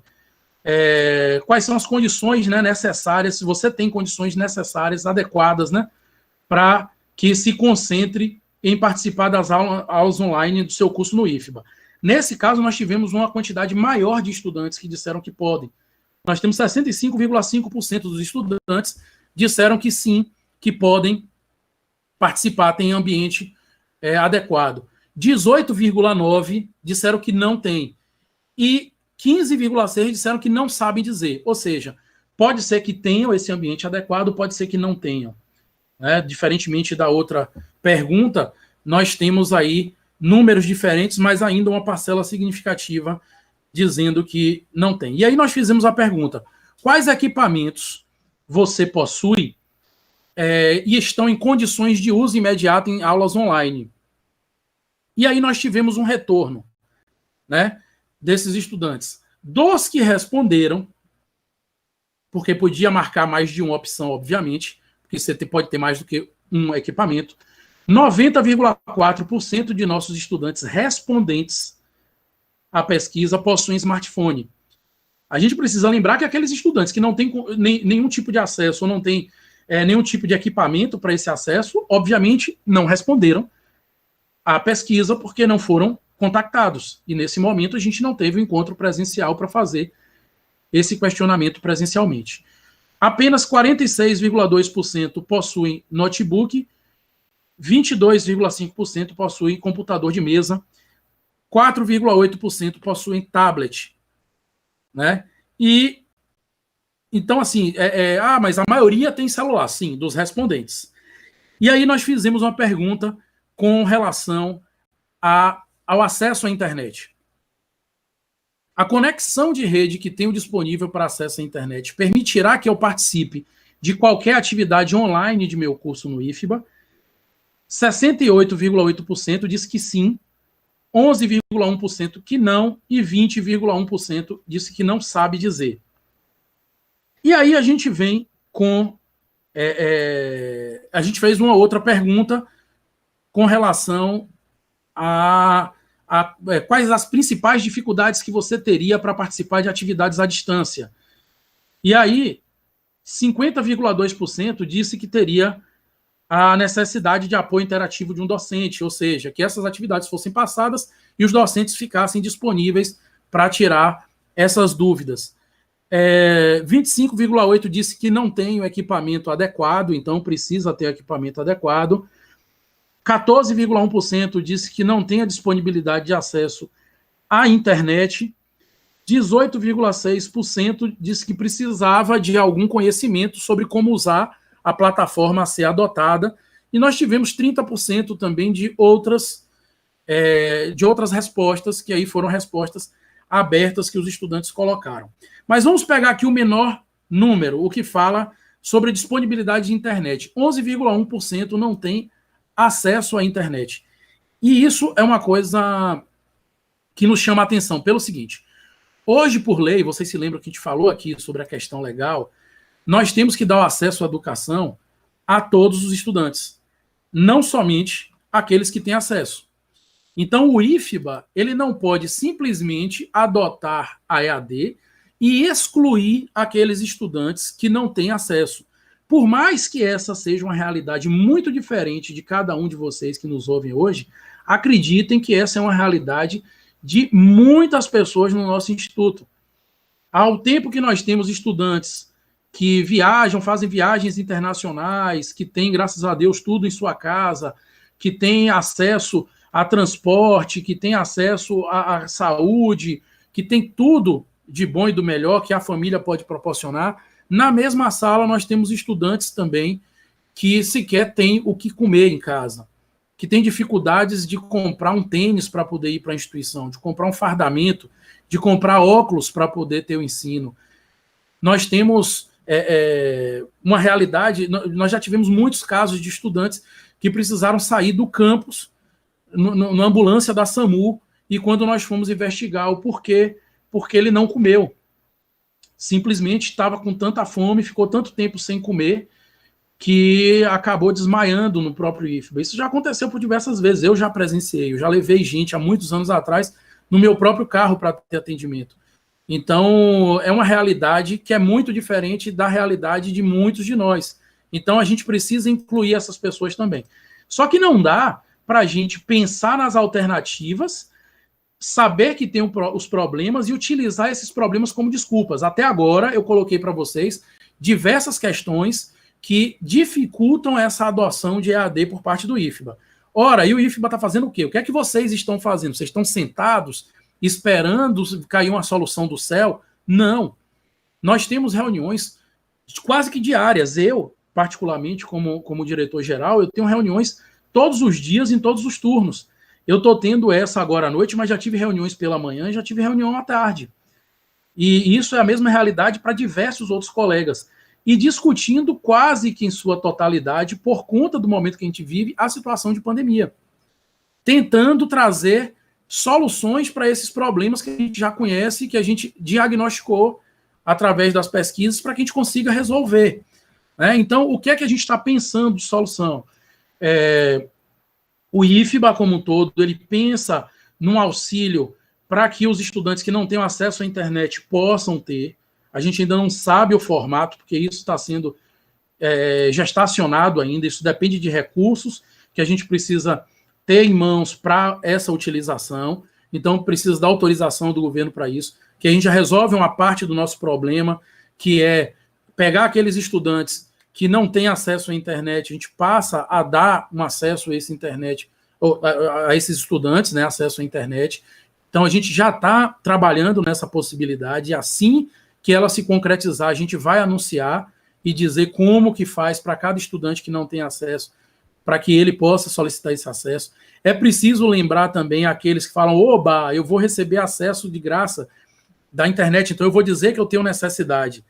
quais são as condições, né, necessárias, se você tem condições necessárias, adequadas, né, para que se concentre em participar das aulas online do seu curso no IFBA. Nesse caso, nós tivemos uma quantidade maior de estudantes que disseram que podem. Nós temos 65,5% dos estudantes disseram que sim, que podem participar, tem ambiente adequado. 18,9% disseram que não tem. E 15,6% disseram que não sabem dizer. Ou seja, pode ser que tenham esse ambiente adequado, pode ser que não tenham. Diferentemente da outra pergunta, nós temos aí números diferentes, mas ainda uma parcela significativa dizendo que não tem. E aí nós fizemos a pergunta: quais equipamentos você possui e estão em condições de uso imediato em aulas online? E aí nós tivemos um retorno, né, desses estudantes. Dos que responderam, porque podia marcar mais de uma opção, obviamente, porque você pode ter mais do que um equipamento, 90,4% de nossos estudantes respondentes à pesquisa possuem smartphone. A gente precisa lembrar que aqueles estudantes que não têm nenhum tipo de acesso ou não têm nenhum tipo de equipamento para esse acesso, obviamente não responderam à pesquisa porque não foram contactados. E nesse momento a gente não teve um encontro presencial para fazer esse questionamento presencialmente. Apenas 46,2% possuem notebook, 22,5% possuem computador de mesa, 4,8% possuem tablet, né? E então, assim, mas a maioria tem celular, sim, dos respondentes. E aí nós fizemos uma pergunta com relação ao acesso à internet. A conexão de rede que tenho disponível para acesso à internet permitirá que eu participe de qualquer atividade online de meu curso no IFBA. 68,8% disse que sim, 11,1% que não e 20,1% disse que não sabe dizer. E aí a gente vem com... a gente fez uma outra pergunta com relação a quais as principais dificuldades que você teria para participar de atividades à distância. E aí, 50,2% disse que teria a necessidade de apoio interativo de um docente, ou seja, que essas atividades fossem passadas e os docentes ficassem disponíveis para tirar essas dúvidas. 25,8% disse que não tem o equipamento adequado, então precisa ter equipamento adequado. 14,1% disse que não tem a disponibilidade de acesso à internet. 18,6% disse que precisava de algum conhecimento sobre como usar a plataforma a ser adotada. E nós tivemos 30% também de outras respostas, que aí foram respostas abertas que os estudantes colocaram. Mas vamos pegar aqui o menor número, o que fala sobre disponibilidade de internet. 11,1% não tem acesso à internet. E isso é uma coisa que nos chama a atenção pelo seguinte: hoje, por lei, vocês se lembram que a gente falou aqui sobre a questão legal, nós temos que dar o acesso à educação a todos os estudantes, não somente aqueles que têm acesso. Então, o IFBA, ele não pode simplesmente adotar a EAD e excluir aqueles estudantes que não têm acesso. Por mais que essa seja uma realidade muito diferente de cada um de vocês que nos ouvem hoje, acreditem que essa é uma realidade de muitas pessoas no nosso instituto. Ao tempo que nós temos estudantes que viajam, fazem viagens internacionais, que têm, graças a Deus, tudo em sua casa, que têm acesso a transporte, que têm acesso à saúde, que tem tudo de bom e do melhor que a família pode proporcionar, na mesma sala nós temos estudantes também que sequer têm o que comer em casa, que têm dificuldades de comprar um tênis para poder ir para a instituição, de comprar um fardamento, de comprar óculos para poder ter o ensino. Nós temos uma realidade, nós já tivemos muitos casos de estudantes que precisaram sair do campus na ambulância da SAMU e quando nós fomos investigar o porquê, porque ele não comeu. Simplesmente estava com tanta fome, ficou tanto tempo sem comer, que acabou desmaiando no próprio IFBA. Isso já aconteceu por diversas vezes, eu já presenciei, eu já levei gente há muitos anos atrás no meu próprio carro para ter atendimento. Então, é uma realidade que é muito diferente da realidade de muitos de nós. Então, a gente precisa incluir essas pessoas também. Só que não dá para a gente pensar nas alternativas, saber que tem os problemas e utilizar esses problemas como desculpas. Até agora, eu coloquei para vocês diversas questões que dificultam essa adoção de EAD por parte do IFBA. Ora, e o IFBA está fazendo o quê? O que é que vocês estão fazendo? Vocês estão sentados esperando cair uma solução do céu? Não. Nós temos reuniões quase que diárias. Eu, particularmente, como diretor-geral, eu tenho reuniões todos os dias, em todos os turnos. Eu estou tendo essa agora à noite, mas já tive reuniões pela manhã e já tive reunião à tarde. E isso é a mesma realidade para diversos outros colegas. E discutindo quase que em sua totalidade, por conta do momento que a gente vive, a situação de pandemia. Tentando trazer soluções para esses problemas que a gente já conhece, que a gente diagnosticou através das pesquisas, para que a gente consiga resolver. Então, o que é que a gente está pensando de solução? O IFBA, como um todo, ele pensa num auxílio para que os estudantes que não tenham acesso à internet possam ter. A gente ainda não sabe o formato, porque isso está sendo gestacionado ainda, isso depende de recursos que a gente precisa ter em mãos para essa utilização, então precisa da autorização do governo para isso, que a gente já resolve uma parte do nosso problema, que é pegar aqueles estudantes que não têm acesso à internet, a gente passa a dar um acesso a essa internet, a esses estudantes, né, acesso à internet. Então a gente já está trabalhando nessa possibilidade, e assim que ela se concretizar, a gente vai anunciar e dizer como que faz para cada estudante que não tem acesso, para que ele possa solicitar esse acesso. É preciso lembrar também aqueles que falam, oba, eu vou receber acesso de graça da internet, então eu vou dizer que eu tenho necessidade.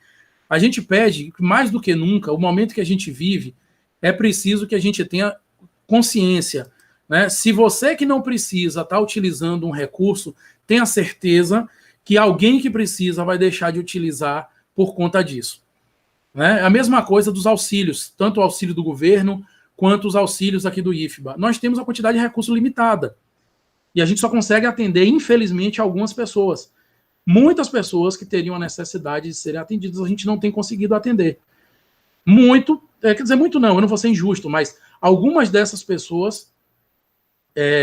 A gente pede, mais do que nunca, o momento que a gente vive, é preciso que a gente tenha consciência. Né? Se você que não precisa está utilizando um recurso, tenha certeza que alguém que precisa vai deixar de utilizar por conta disso. Né? A mesma coisa dos auxílios, tanto o auxílio do governo quanto os auxílios aqui do IFBA. Nós temos a quantidade de recurso limitada. E a gente só consegue atender, infelizmente, algumas pessoas. Muitas pessoas que teriam a necessidade de serem atendidas, a gente não tem conseguido atender. Quer dizer, muito não, eu não vou ser injusto, mas algumas dessas pessoas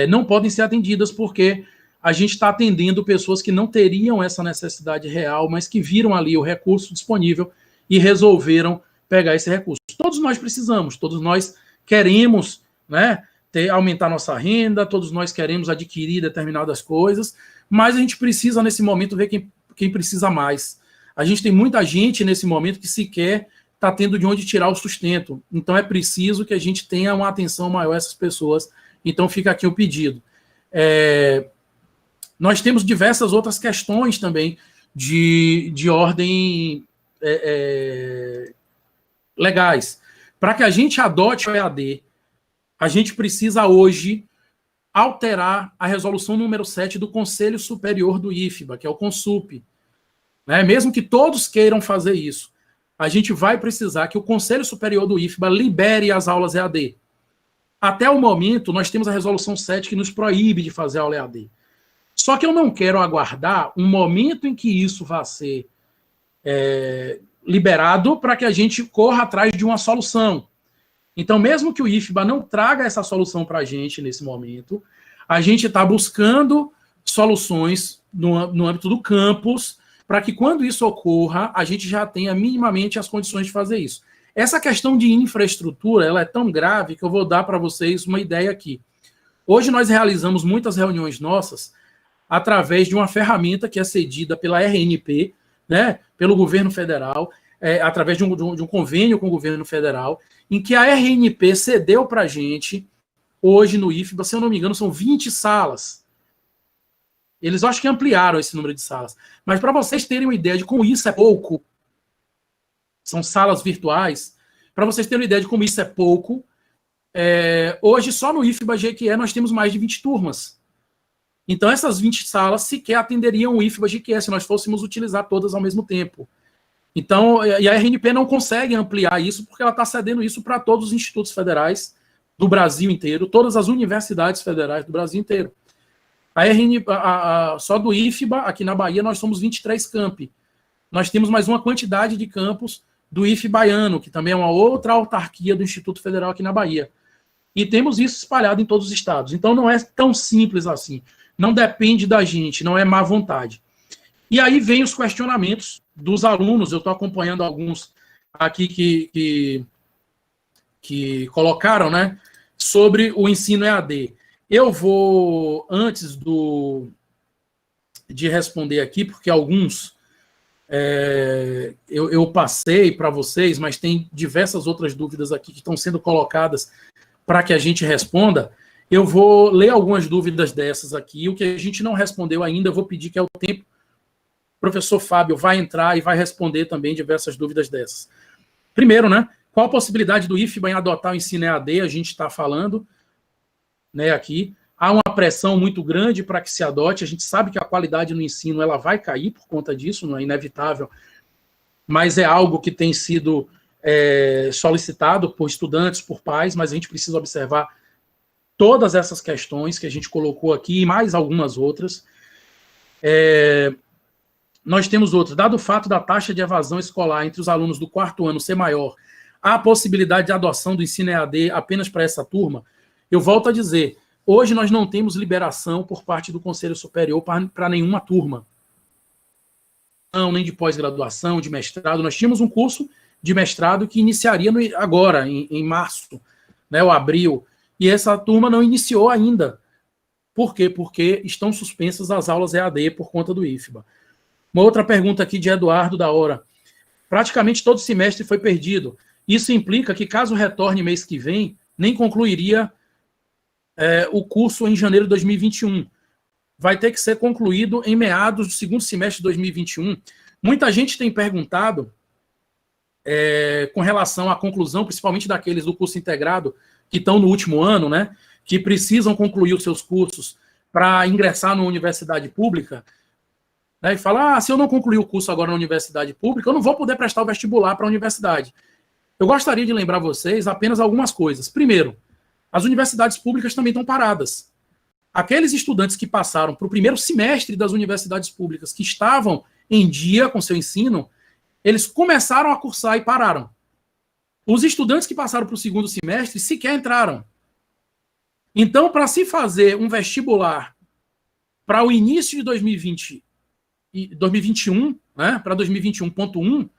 não podem ser atendidas porque a gente está atendendo pessoas que não teriam essa necessidade real, mas que viram ali o recurso disponível e resolveram pegar esse recurso. Todos nós precisamos, todos nós queremos, né, aumentar nossa renda, todos nós queremos adquirir determinadas coisas, mas a gente precisa, nesse momento, ver quem precisa mais. A gente tem muita gente, nesse momento, que sequer está tendo de onde tirar o sustento. Então, é preciso que a gente tenha uma atenção maior a essas pessoas. Então, fica aqui o pedido. Nós temos diversas outras questões também de ordem legais. Para que a gente adote o EAD, a gente precisa hoje alterar a resolução número 7 do Conselho Superior do IFBA, que é o CONSUP. Mesmo que todos queiram fazer isso, a gente vai precisar que o Conselho Superior do IFBA libere as aulas EAD. Até o momento, nós temos a resolução 7 que nos proíbe de fazer aula EAD. Só que eu não quero aguardar um momento em que isso vá ser liberado para que a gente corra atrás de uma solução. Então, mesmo que o IFBA não traga essa solução para a gente nesse momento, a gente está buscando soluções no âmbito do campus para que, quando isso ocorra, a gente já tenha minimamente as condições de fazer isso. Essa questão de infraestrutura, ela é tão grave que eu vou dar para vocês uma ideia aqui. Hoje nós realizamos muitas reuniões nossas através de uma ferramenta que é cedida pela RNP, né, pelo governo federal, através de um convênio com o governo federal, em que a RNP cedeu para a gente, hoje no IFBA, se eu não me engano, são 20 salas. Eles acho que ampliaram esse número de salas. Mas para vocês terem uma ideia de como isso é pouco, são salas virtuais, para vocês terem uma ideia de como isso é pouco, hoje só no IFBA GQE nós temos mais de 20 turmas. Então, essas 20 salas sequer atenderiam o IFBA-GQE se nós fôssemos utilizar todas ao mesmo tempo. Então, e a RNP não consegue ampliar isso porque ela está cedendo isso para todos os institutos federais do Brasil inteiro, todas as universidades federais do Brasil inteiro. Só do IFBA, aqui na Bahia, nós somos 23 campi. Nós temos mais uma quantidade de campos do IF baiano, que também é uma outra autarquia do Instituto Federal aqui na Bahia. E temos isso espalhado em todos os estados. Então não é tão simples assim. Não depende da gente, não é má vontade. E aí vem os questionamentos dos alunos. Eu estou acompanhando alguns aqui que colocaram, né, sobre o ensino EAD. Eu vou, antes de responder aqui, porque alguns eu passei para vocês, mas tem diversas outras dúvidas aqui que estão sendo colocadas para que a gente responda. Eu vou ler algumas dúvidas dessas aqui. O que a gente não respondeu ainda, eu vou pedir que é o tempo. O professor Fábio vai entrar e vai responder também diversas dúvidas dessas. Primeiro, né? Qual a possibilidade do IFBA em adotar o ensino EAD? A gente está falando, né, aqui. Há uma pressão muito grande para que se adote. A gente sabe que a qualidade no ensino ela vai cair por conta disso, não é inevitável, mas é algo que tem sido solicitado por estudantes, por pais, mas a gente precisa observar todas essas questões que a gente colocou aqui e mais algumas outras. Nós temos outras. Dado o fato da taxa de evasão escolar entre os alunos do 4º ano ser maior, há a possibilidade de adoção do ensino EAD apenas para essa turma? Eu volto a dizer, hoje nós não temos liberação por parte do Conselho Superior para nenhuma turma. Não, nem de pós-graduação, de mestrado. Nós tínhamos um curso de mestrado que iniciaria agora, em março, né, ou abril, e essa turma não iniciou ainda. Por quê? Porque estão suspensas as aulas EAD por conta do IFBA. Uma outra pergunta aqui de Eduardo da Hora. Praticamente todo semestre foi perdido. Isso implica que, caso retorne mês que vem, nem concluiria o curso em janeiro de 2021. Vai ter que ser concluído em meados do segundo semestre de 2021. Muita gente tem perguntado com relação à conclusão, principalmente daqueles do curso integrado, que estão no último ano, né, que precisam concluir os seus cursos para ingressar na universidade pública, né, e fala, se eu não concluir o curso agora na universidade pública, eu não vou poder prestar o vestibular para a universidade. Eu gostaria de lembrar vocês apenas algumas coisas. Primeiro, as universidades públicas também estão paradas. Aqueles estudantes que passaram para o primeiro semestre das universidades públicas, que estavam em dia com seu ensino, eles começaram a cursar e pararam. Os estudantes que passaram para o segundo semestre sequer entraram. Então, para se fazer um vestibular para o início de 2021, né, para 2021.1,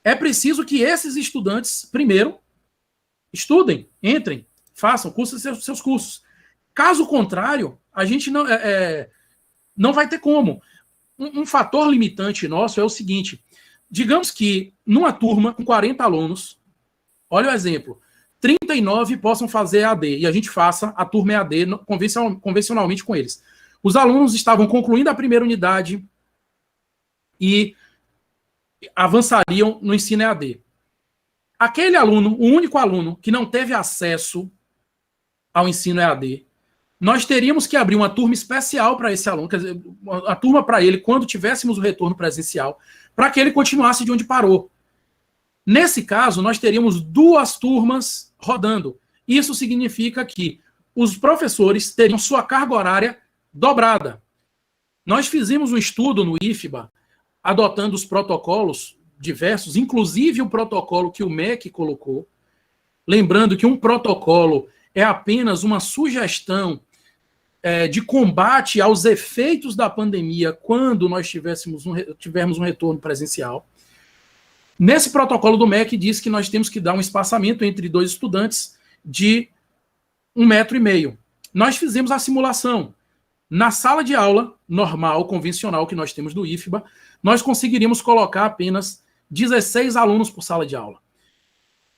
é preciso que esses estudantes, primeiro, estudem, entrem, façam, cursem seus cursos. Caso contrário, a gente não vai ter como. Um fator limitante nosso é o seguinte, digamos que numa turma com 40 alunos, olha o exemplo, 39 possam fazer EAD, e a gente faça a turma EAD convencionalmente com eles. Os alunos estavam concluindo a primeira unidade e avançariam no ensino EAD. Aquele aluno, o único aluno que não teve acesso ao ensino EAD, nós teríamos que abrir uma turma especial para esse aluno, quer dizer, a turma para ele, quando tivéssemos o retorno presencial, para que ele continuasse de onde parou. Nesse caso, nós teríamos 2 turmas rodando. Isso significa que os professores teriam sua carga horária dobrada. Nós fizemos um estudo no IFBA, adotando os protocolos diversos, inclusive o protocolo que o MEC colocou, lembrando que um protocolo é apenas uma sugestão de combate aos efeitos da pandemia quando nós tivermos um retorno presencial. Nesse protocolo do MEC diz que nós temos que dar um espaçamento entre 2 estudantes de 1,5 metro. Nós fizemos a simulação. Na sala de aula normal, convencional que nós temos do IFBA, nós conseguiríamos colocar apenas 16 alunos por sala de aula.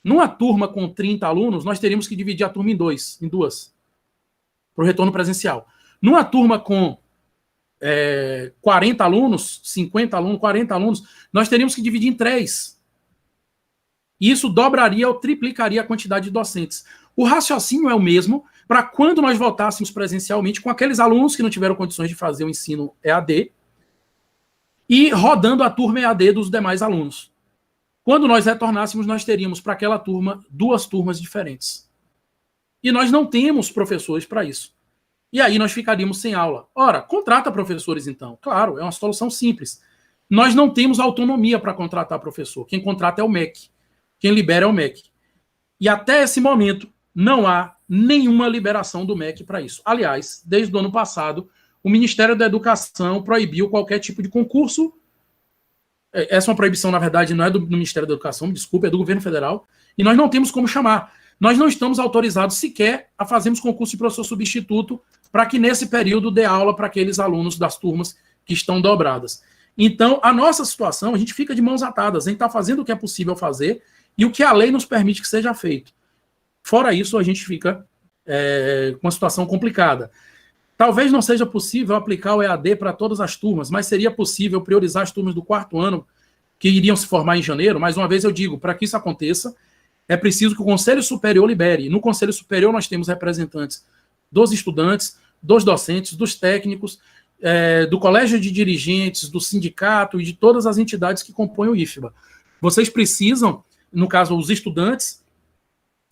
Numa turma com 30 alunos, nós teríamos que dividir a turma em duas, para o retorno presencial. Numa turma com 40 alunos, 50 alunos, 40 alunos, nós teríamos que dividir em 3. E isso dobraria ou triplicaria a quantidade de docentes. O raciocínio é o mesmo, para quando nós voltássemos presencialmente com aqueles alunos que não tiveram condições de fazer o ensino EAD e rodando a turma EAD dos demais alunos. Quando nós retornássemos, nós teríamos para aquela turma 2 turmas diferentes. E nós não temos professores para isso. E aí nós ficaríamos sem aula. Ora, contrata professores então. Claro, é uma solução simples. Nós não temos autonomia para contratar professor. Quem contrata é o MEC. Quem libera é o MEC. E até esse momento não há nenhuma liberação do MEC para isso. Aliás, desde o ano passado, o Ministério da Educação proibiu qualquer tipo de concurso. Essa é uma proibição, na verdade, não é do Ministério da Educação, me desculpe, é do governo federal. E nós não temos como chamar. Nós não estamos autorizados sequer a fazermos concurso de professor substituto para que nesse período dê aula para aqueles alunos das turmas que estão dobradas. Então, a nossa situação, a gente fica de mãos atadas. A gente está fazendo o que é possível fazer e o que a lei nos permite que seja feito. Fora isso, a gente fica com uma situação complicada. Talvez não seja possível aplicar o EAD para todas as turmas, mas seria possível priorizar as turmas do 4º ano que iriam se formar em janeiro. Mais uma vez eu digo, para que isso aconteça, é preciso que o Conselho Superior libere. No Conselho Superior nós temos representantes dos estudantes, dos docentes, dos técnicos, do colégio de dirigentes, do sindicato e de todas as entidades que compõem o IFBA. Vocês precisam, no caso os estudantes,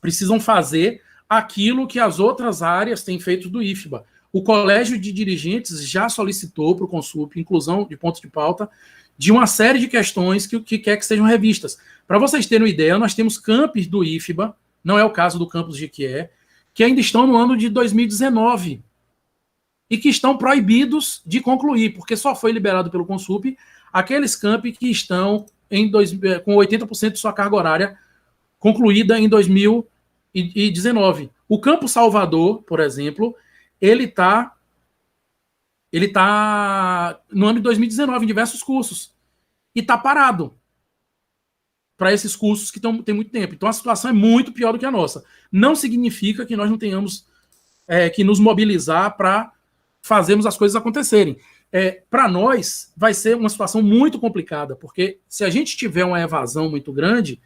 precisam fazer aquilo que as outras áreas têm feito do IFBA. O colégio de dirigentes já solicitou para o Consup inclusão de pontos de pauta de uma série de questões que quer que sejam revistas. Para vocês terem uma ideia, nós temos campos do IFBA, não é o caso do campus Jequié, que ainda estão no ano de 2019 e que estão proibidos de concluir, porque só foi liberado pelo Consup aqueles campi que estão com 80% de sua carga horária concluída em 2019. O Campo Salvador, por exemplo, ele está no ano de 2019 em diversos cursos e está parado para esses cursos que têm muito tempo. Então a situação é muito pior do que a nossa. Não significa que nós não tenhamos que nos mobilizar para fazermos as coisas acontecerem. Para nós vai ser uma situação muito complicada, porque se a gente tiver uma evasão muito grande,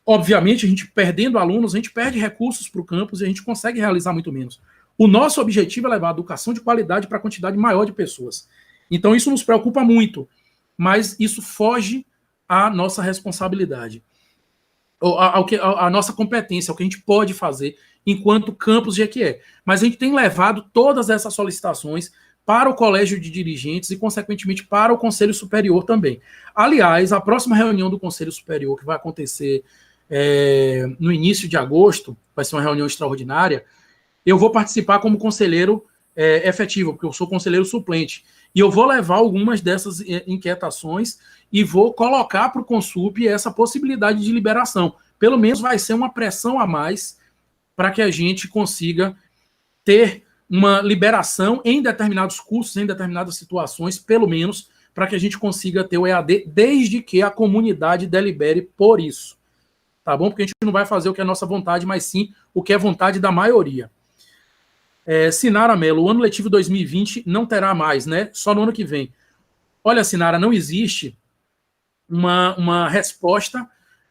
obviamente a gente perdendo alunos, a gente perde recursos para o campus e a gente consegue realizar muito menos. O nosso objetivo é levar a educação de qualidade para a quantidade maior de pessoas. Então isso nos preocupa muito, mas isso foge à nossa responsabilidade, a nossa competência, o que a gente pode fazer enquanto campus Jequié. Mas a gente tem levado todas essas solicitações para o Colégio de Dirigentes e, consequentemente, para o Conselho Superior também. Aliás, a próxima reunião do Conselho Superior, que vai acontecer no início de agosto, vai ser uma reunião extraordinária, eu vou participar como conselheiro efetivo, porque eu sou conselheiro suplente. E eu vou levar algumas dessas inquietações e vou colocar para o Consup essa possibilidade de liberação. Pelo menos vai ser uma pressão a mais para que a gente consiga ter uma liberação em determinados cursos, em determinadas situações, pelo menos, para que a gente consiga ter o EAD, desde que a comunidade delibere por isso. Tá bom? Porque a gente não vai fazer o que é nossa vontade, mas sim o que é vontade da maioria. Sinara Mello, o ano letivo 2020 não terá mais, né? Só no ano que vem. Olha, Sinara, não existe uma resposta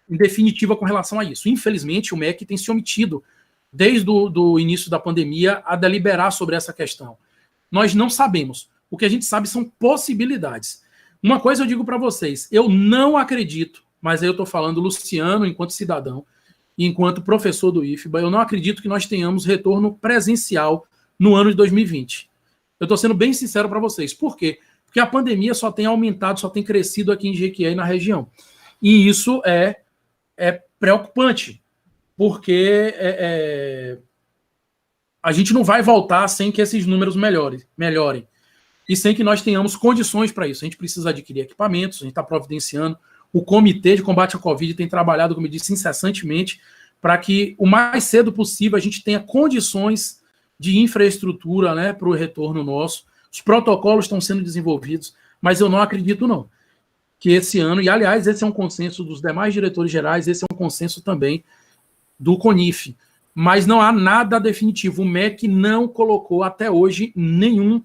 definitiva com relação a isso. Infelizmente, o MEC tem se omitido, desde o início da pandemia, a deliberar sobre essa questão. Nós não sabemos. O que a gente sabe são possibilidades. Uma coisa eu digo para vocês, eu não acredito, mas aí eu estou falando Luciano, enquanto cidadão, e enquanto professor do IFBA, eu não acredito que nós tenhamos retorno presencial no ano de 2020. Eu estou sendo bem sincero para vocês. Por quê? Porque a pandemia só tem aumentado, só tem crescido aqui em Jequié e na região. E isso é preocupante, porque a gente não vai voltar sem que esses números melhorem. E sem que nós tenhamos condições para isso. A gente precisa adquirir equipamentos, a gente está providenciando. O Comitê de Combate à Covid tem trabalhado, como eu disse, incessantemente, para que o mais cedo possível a gente tenha condições de infraestrutura, né, para o retorno nosso. Os protocolos estão sendo desenvolvidos, mas eu não acredito, não, que esse ano, e aliás, esse é um consenso dos demais diretores gerais, esse é um consenso também do CONIF, mas não há nada definitivo. O MEC não colocou até hoje nenhum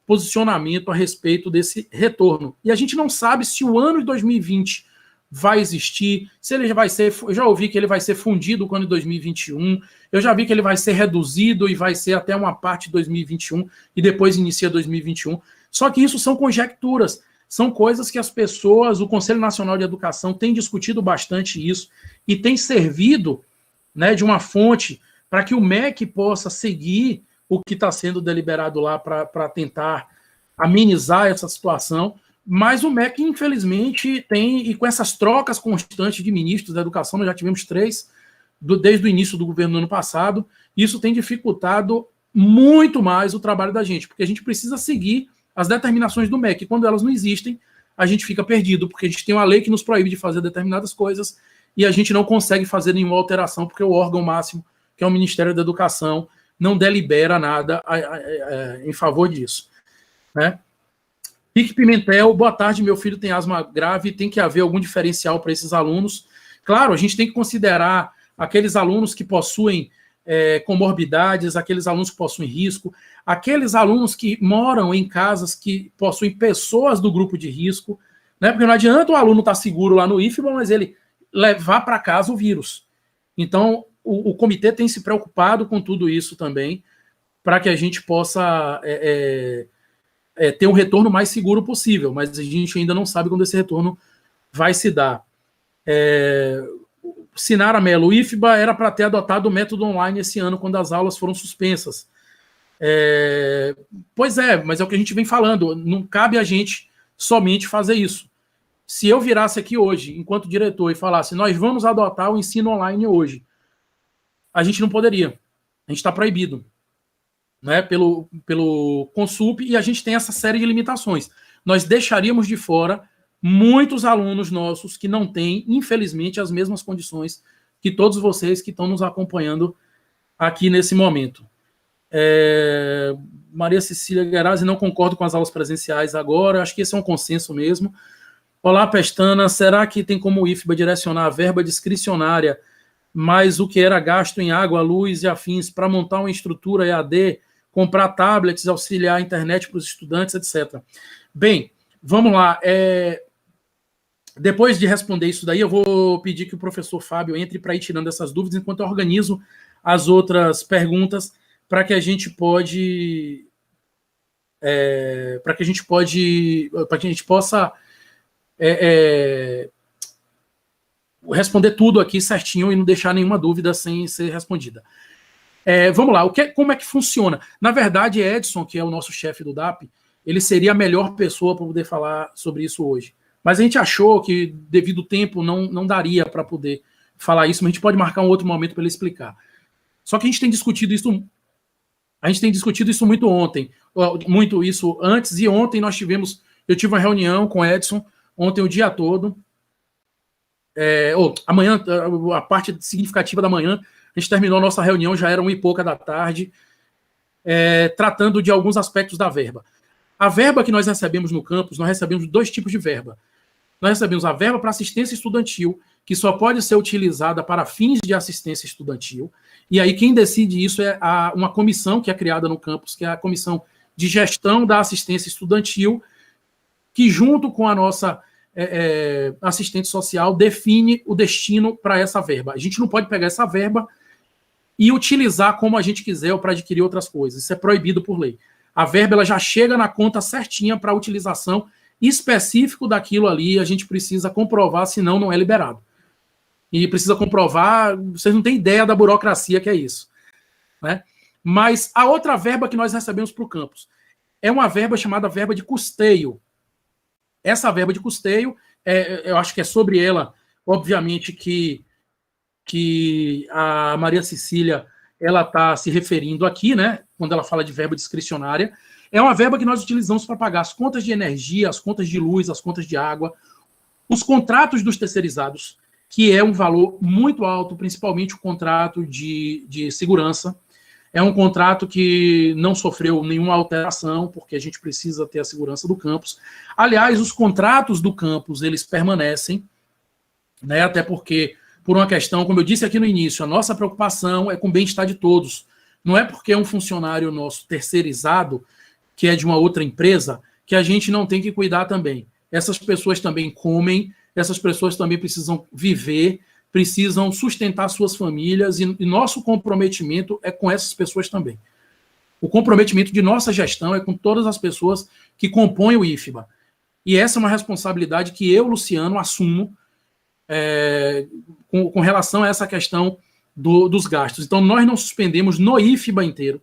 posicionamento a respeito desse retorno. E a gente não sabe se o ano de 2020 vai existir, se ele vai ser, eu já ouvi que ele vai ser fundido quando em 2021, eu já vi que ele vai ser reduzido e vai ser até uma parte de 2021 e depois inicia 2021. Só que isso são conjecturas, são coisas que as pessoas, o Conselho Nacional de Educação tem discutido bastante isso e tem servido, né, de uma fonte para que o MEC possa seguir o que está sendo deliberado lá para tentar amenizar essa situação. Mas o MEC, infelizmente, tem, e com essas trocas constantes de ministros da educação, nós já tivemos 3 desde o início do governo no ano passado, isso tem dificultado muito mais o trabalho da gente, porque a gente precisa seguir as determinações do MEC, e quando elas não existem, a gente fica perdido, porque a gente tem uma lei que nos proíbe de fazer determinadas coisas, e a gente não consegue fazer nenhuma alteração, porque o órgão máximo, que é o Ministério da Educação, não delibera nada em favor disso, né? Pique Pimentel, boa tarde, meu filho tem asma grave, tem que haver algum diferencial para esses alunos. Claro, a gente tem que considerar aqueles alunos que possuem comorbidades, aqueles alunos que possuem risco, aqueles alunos que moram em casas que possuem pessoas do grupo de risco, né? Porque não adianta o aluno estar seguro lá no IFBA, mas ele levar para casa o vírus. Então, o comitê tem se preocupado com tudo isso também, para que a gente possa ter um retorno mais seguro possível, mas a gente ainda não sabe quando esse retorno vai se dar. Sinara Mello, o IFBA era para ter adotado o método online esse ano, quando as aulas foram suspensas. Pois é, mas é o que a gente vem falando, não cabe a gente somente fazer isso. Se eu virasse aqui hoje, enquanto diretor, e falasse, nós vamos adotar o ensino online hoje, a gente não poderia, a gente está proibido, né, pelo Consulp, e a gente tem essa série de limitações. Nós deixaríamos de fora muitos alunos nossos que não têm, infelizmente, as mesmas condições que todos vocês que estão nos acompanhando aqui nesse momento. Maria Cecília Guerazzi, não concordo com as aulas presenciais agora, acho que esse é um consenso mesmo. Olá, Pestana, será que tem como o IFBA direcionar a verba discricionária, mas o que era gasto em água, luz e afins, para montar uma estrutura EAD, comprar tablets, auxiliar a internet para os estudantes, etc. Bem, vamos lá. Depois de responder isso daí, eu vou pedir que o professor Fábio entre para ir tirando essas dúvidas, enquanto eu organizo as outras perguntas, para que a gente possa responder tudo aqui certinho e não deixar nenhuma dúvida sem ser respondida. Vamos lá, como é que funciona? Na verdade, Edson, que é o nosso chefe do DAP, ele seria a melhor pessoa para poder falar sobre isso hoje. Mas a gente achou que, devido ao tempo, não daria para poder falar isso, mas a gente pode marcar um outro momento para ele explicar. Só que a gente tem discutido isso muito isso antes, e ontem eu tive uma reunião com o Edson, ontem o dia todo, amanhã, a parte significativa da manhã, a gente terminou a nossa reunião, já era 1h pouca da tarde, tratando de alguns aspectos da verba. A verba que nós recebemos no campus, nós recebemos 2 tipos de verba. Nós recebemos a verba para assistência estudantil, que só pode ser utilizada para fins de assistência estudantil, e aí quem decide isso é uma comissão que é criada no campus, que é a Comissão de Gestão da Assistência Estudantil, que junto com a nossa assistente social define o destino para essa verba. A gente não pode pegar essa verba e utilizar como a gente quiser ou para adquirir outras coisas. Isso é proibido por lei. A verba ela já chega na conta certinha para a utilização específico daquilo ali, a gente precisa comprovar, senão não é liberado. E precisa comprovar, vocês não têm ideia da burocracia que é isso, né? Mas a outra verba que nós recebemos para o campus é uma verba chamada verba de custeio. Essa verba de custeio, eu acho que é sobre ela, obviamente, que a Maria Cecília ela está se referindo aqui, né? Quando ela fala de verba discricionária, é uma verba que nós utilizamos para pagar as contas de energia, as contas de luz, as contas de água, os contratos dos terceirizados, que é um valor muito alto, principalmente o contrato de segurança. É um contrato que não sofreu nenhuma alteração, porque a gente precisa ter a segurança do campus. Aliás, os contratos do campus, eles permanecem, né? Até porque, por uma questão, como eu disse aqui no início, a nossa preocupação é com o bem-estar de todos. Não é porque é um funcionário nosso terceirizado, que é de uma outra empresa, que a gente não tem que cuidar também. Essas pessoas também comem, essas pessoas também precisam viver, precisam sustentar suas famílias, e nosso comprometimento é com essas pessoas também. O comprometimento de nossa gestão é com todas as pessoas que compõem o IFBA. E essa é uma responsabilidade que eu, Luciano, assumo com relação a essa questão dos gastos. Então, nós não suspendemos no IFBA inteiro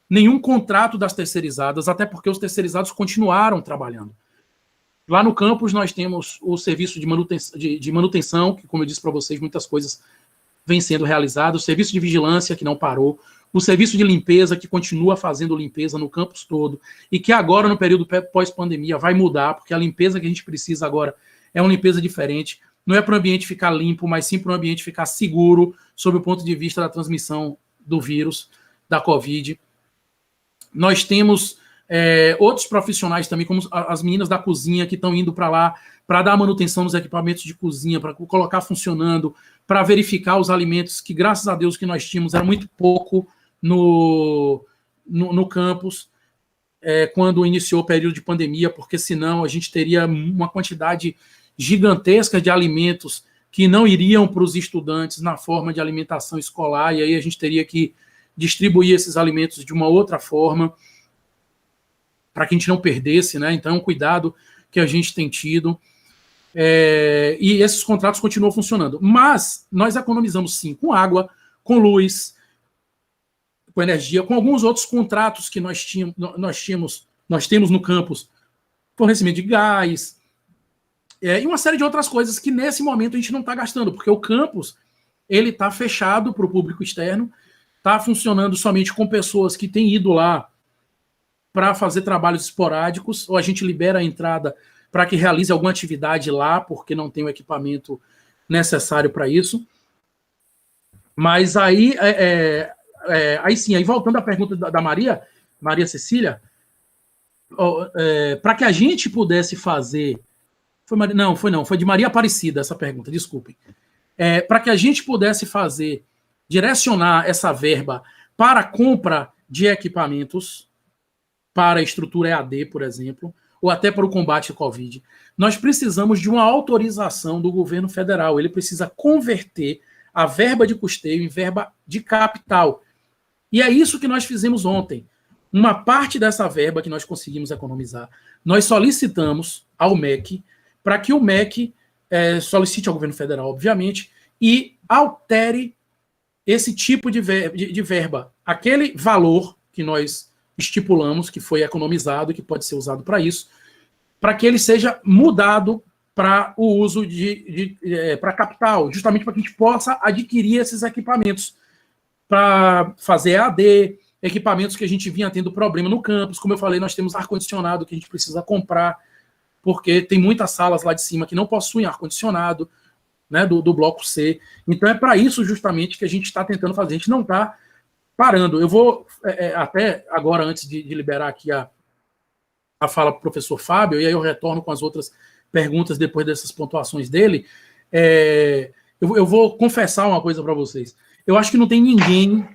nenhum contrato das terceirizadas, até porque os terceirizados continuaram trabalhando. Lá no campus, nós temos o serviço de manutenção, que, como eu disse para vocês, muitas coisas vêm sendo realizadas, o serviço de vigilância, que não parou, o serviço de limpeza, que continua fazendo limpeza no campus todo, e que agora, no período pós-pandemia, vai mudar, porque a limpeza que a gente precisa agora é uma limpeza diferente. Não é para o ambiente ficar limpo, mas sim para o ambiente ficar seguro, sob o ponto de vista da transmissão do vírus, da Covid. Nós temos outros profissionais também, como as meninas da cozinha, que estão indo para lá para dar manutenção nos equipamentos de cozinha, para colocar funcionando, para verificar os alimentos, que graças a Deus que nós tínhamos era muito pouco no campus, quando iniciou o período de pandemia, porque senão a gente teria uma quantidade gigantesca de alimentos que não iriam para os estudantes na forma de alimentação escolar, e aí a gente teria que distribuir esses alimentos de uma outra forma, para que a gente não perdesse, né? Então é um cuidado que a gente tem tido. E esses contratos continuam funcionando. Mas nós economizamos, sim, com água, com luz, com energia, com alguns outros contratos que nós temos no campus, fornecimento de gás, e uma série de outras coisas que nesse momento a gente não está gastando, porque o campus ele está fechado para o público externo, está funcionando somente com pessoas que têm ido lá para fazer trabalhos esporádicos, ou a gente libera a entrada para que realize alguma atividade lá, porque não tem o equipamento necessário para isso. Mas aí, aí sim, aí voltando à pergunta da Maria Cecília, para que a gente pudesse fazer... Foi de Maria Aparecida essa pergunta, desculpem. Para que a gente pudesse direcionar essa verba para a compra de equipamentos, para a estrutura EAD, por exemplo, ou até para o combate ao Covid, nós precisamos de uma autorização do governo federal. Ele precisa converter a verba de custeio em verba de capital. E é isso que nós fizemos ontem. Uma parte dessa verba que nós conseguimos economizar, nós solicitamos ao MEC, para que o MEC solicite ao governo federal, obviamente, e altere esse tipo de verba. Aquele valor que nós estipulamos, que foi economizado, que pode ser usado para isso, para que ele seja mudado para o uso para capital, justamente para que a gente possa adquirir esses equipamentos, para fazer EAD, equipamentos que a gente vinha tendo problema no campus. Como eu falei, nós temos ar-condicionado que a gente precisa comprar, porque tem muitas salas lá de cima que não possuem ar-condicionado, né, do bloco C. Então é para isso justamente que a gente está tentando fazer. A gente não está parando. Eu vou até agora, antes de liberar aqui a fala para o professor Fábio, e aí eu retorno com as outras perguntas depois dessas pontuações dele. Eu vou confessar uma coisa para vocês. Eu acho que não tem ninguém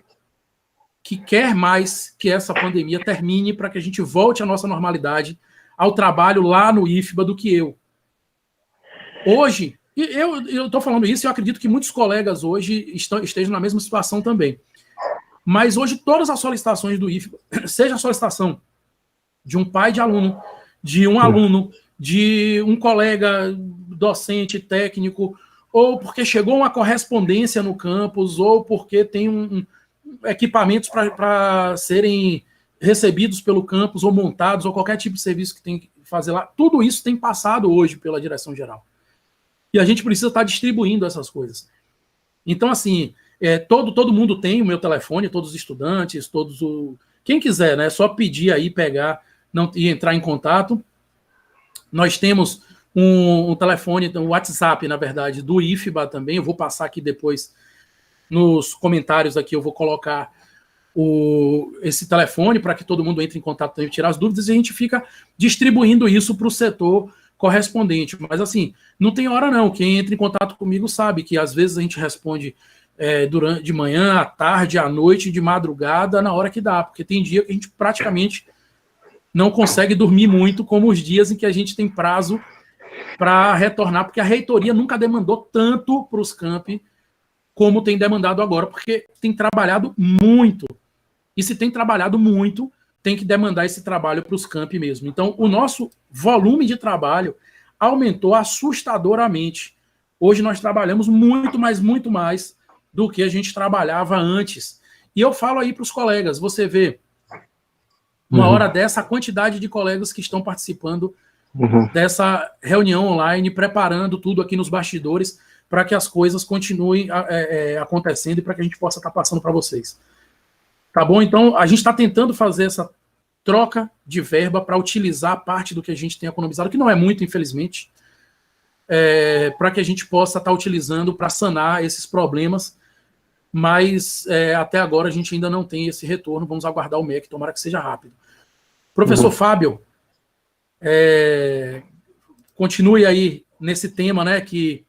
que quer mais que essa pandemia termine para que a gente volte à nossa normalidade, ao trabalho lá no IFBA, do que eu. Hoje, e eu estou falando isso, eu acredito que muitos colegas hoje estejam na mesma situação também. Mas hoje todas as solicitações do IFBA, seja a solicitação de um pai de aluno, de um aluno, de um colega docente, técnico, ou porque chegou uma correspondência no campus, ou porque tem equipamentos para serem recebidos pelo campus, ou montados, ou qualquer tipo de serviço que tem que fazer lá, tudo isso tem passado hoje pela direção geral. E a gente precisa estar distribuindo essas coisas. Então, assim, todo mundo tem o meu telefone, todos os estudantes, quem quiser, né? É só pedir aí, pegar e entrar em contato. Nós temos um telefone, um WhatsApp, na verdade, do IFBA também. Eu vou passar aqui depois nos comentários aqui, eu vou colocar esse telefone para que todo mundo entre em contato também, tirar as dúvidas, e a gente fica distribuindo isso para o setor correspondente. Mas, assim, não tem hora não. Quem entra em contato comigo sabe que, às vezes, a gente responde de manhã, à tarde, à noite, de madrugada, na hora que dá, porque tem dia que a gente praticamente não consegue dormir muito, como os dias em que a gente tem prazo para retornar, porque a reitoria nunca demandou tanto para os campi como tem demandado agora, porque tem trabalhado muito. E se tem trabalhado muito, tem que demandar esse trabalho para os campi mesmo. Então, o nosso volume de trabalho aumentou assustadoramente. Hoje nós trabalhamos muito mais do que a gente trabalhava antes. E eu falo aí para os colegas, você vê, uma hora dessa, a quantidade de colegas que estão participando dessa reunião online, preparando tudo aqui nos bastidores para que as coisas continuem acontecendo e para que a gente possa estar passando para vocês. Tá bom? Então, a gente está tentando fazer essa troca de verba para utilizar parte do que a gente tem economizado, que não é muito, infelizmente, para que a gente possa estar utilizando para sanar esses problemas, mas até agora a gente ainda não tem esse retorno. Vamos aguardar o MEC, tomara que seja rápido. Professor Fábio, continue aí nesse tema, né, que